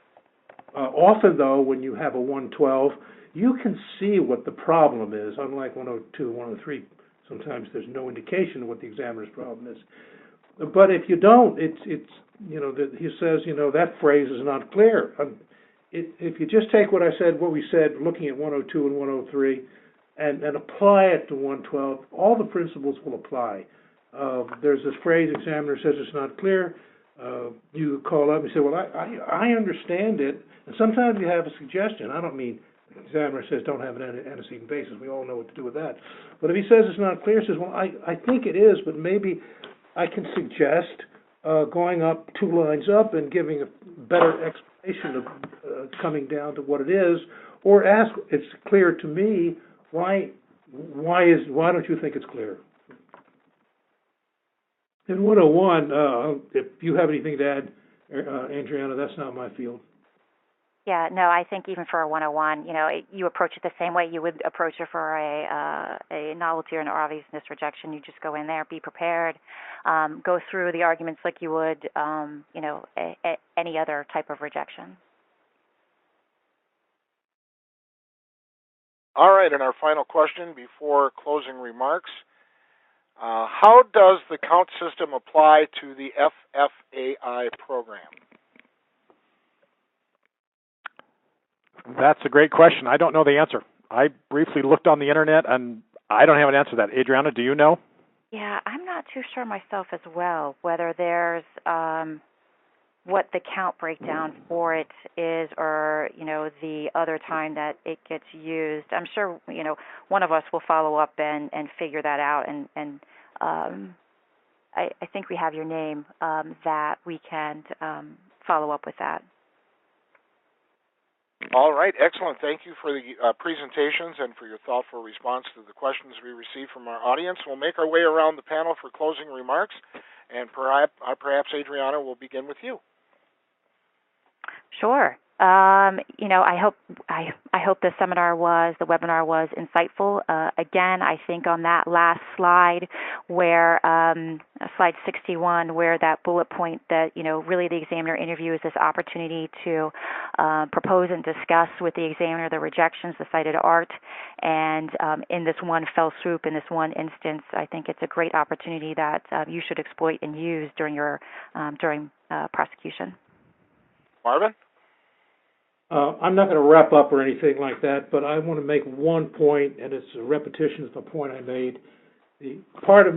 Often, though, when you have a 112, you can see what the problem is, unlike 102, 103. Sometimes there's no indication of what the examiner's problem is. But if you don't, he says, that phrase is not clear. If you just take what we said, looking at 102 and 103, and apply it to 112, all the principles will apply. There's this phrase, examiner says it's not clear. You call up and say, well, I understand it. And sometimes you have a suggestion. I don't mean the examiner says don't have an antecedent basis. We all know what to do with that. But if he says it's not clear, says, well, I think it is, but maybe I can suggest going up 2 lines up and giving a better explanation of coming down to what it is, or ask, it's clear to me, why don't you think it's clear? In 101, if you have anything to add, Adriana, that's not my field. Yeah, no, I think even for a 101, you approach it the same way you would approach it for a novelty or an obviousness rejection. You just go in there, be prepared, go through the arguments like you would, any other type of rejection. All right, and our final question before closing remarks. How does the count system apply to the FFAI program? That's a great question. I don't know the answer. I briefly looked on the internet, and I don't have an answer to that. Adriana, do you know? Yeah, I'm not too sure myself as well, whether there's what the count breakdown for it is, or, the other time that it gets used. I'm sure, one of us will follow up and figure that out, and I think we have your name that we can follow up with that. All right, excellent. Thank you for the presentations and for your thoughtful response to the questions we received from our audience. We'll make our way around the panel for closing remarks, and perhaps Adriana will begin with you. Sure. I hope the webinar was insightful. Again, I think on that last slide, where slide 61, where that bullet point that really the examiner interview is this opportunity to propose and discuss with the examiner the rejections, the cited art, and in this one fell swoop, in this one instance, I think it's a great opportunity that you should exploit and use during your prosecution. Marvin? I'm not going to wrap up or anything like that, but I want to make one point, and it's a repetition of the point I made. The title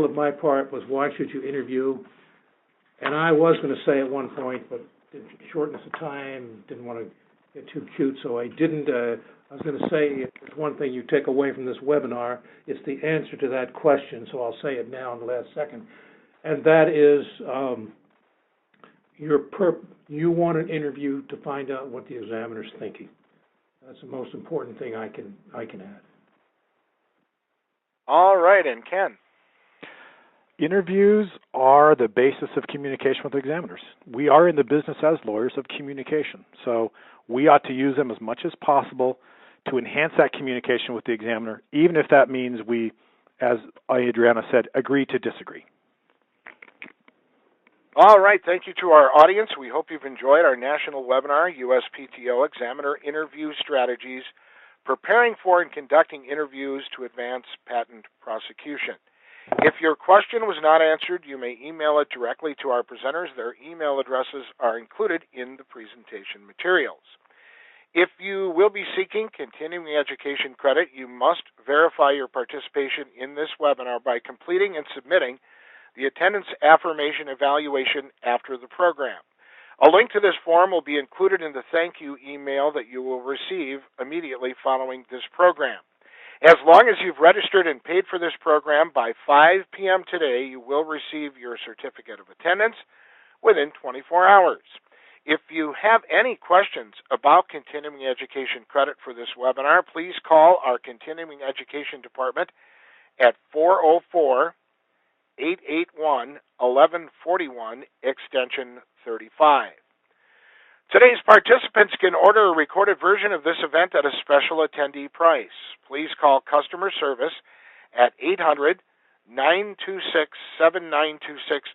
of my part was "Why Should You Interview?" And I was going to say at one point, but shortness of time, didn't want to get too cute, so I didn't. I was going to say, if there's one thing you take away from this webinar, it's the answer to that question, so I'll say it now in the last second. And that is, you want an interview to find out what the examiner's thinking. That's the most important thing I can add. All right, and Ken? Interviews are the basis of communication with examiners. We are in the business as lawyers of communication, so we ought to use them as much as possible to enhance that communication with the examiner, even if that means we, as Adriana said, agree to disagree. All right, thank you to our audience. We hope you've enjoyed our national webinar, USPTO Examiner Interview Strategies, Preparing for and Conducting Interviews to Advance Patent Prosecution. If your question was not answered, you may email it directly to our presenters. Their email addresses are included in the presentation materials. If you will be seeking continuing education credit, you must verify your participation in this webinar by completing and submitting the attendance affirmation evaluation after the program. A link to this form will be included in the thank you email that you will receive immediately following this program. As long as you've registered and paid for this program by 5 p.m. today, you will receive your certificate of attendance within 24 hours. If you have any questions about continuing education credit for this webinar, please call our continuing education department at 404-881-1141, extension 35. Today's participants can order a recorded version of this event at a special attendee price. Please call customer service at 800-926-7926,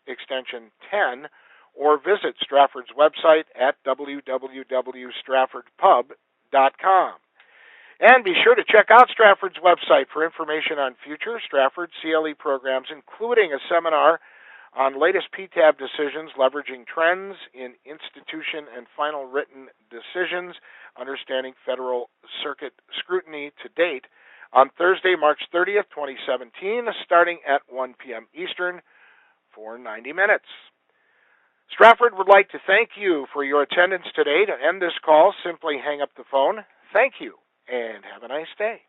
extension 10, or visit Stratford's website at www.straffordpub.com. And be sure to check out Stratford's website for information on future Stratford CLE programs, including a seminar on latest PTAB decisions leveraging trends in institution and final written decisions, understanding Federal Circuit scrutiny to date, on Thursday, March 30th, 2017, starting at 1 p.m. Eastern for 90 minutes. Stratford would like to thank you for your attendance today. To end this call, simply hang up the phone. Thank you, and have a nice day.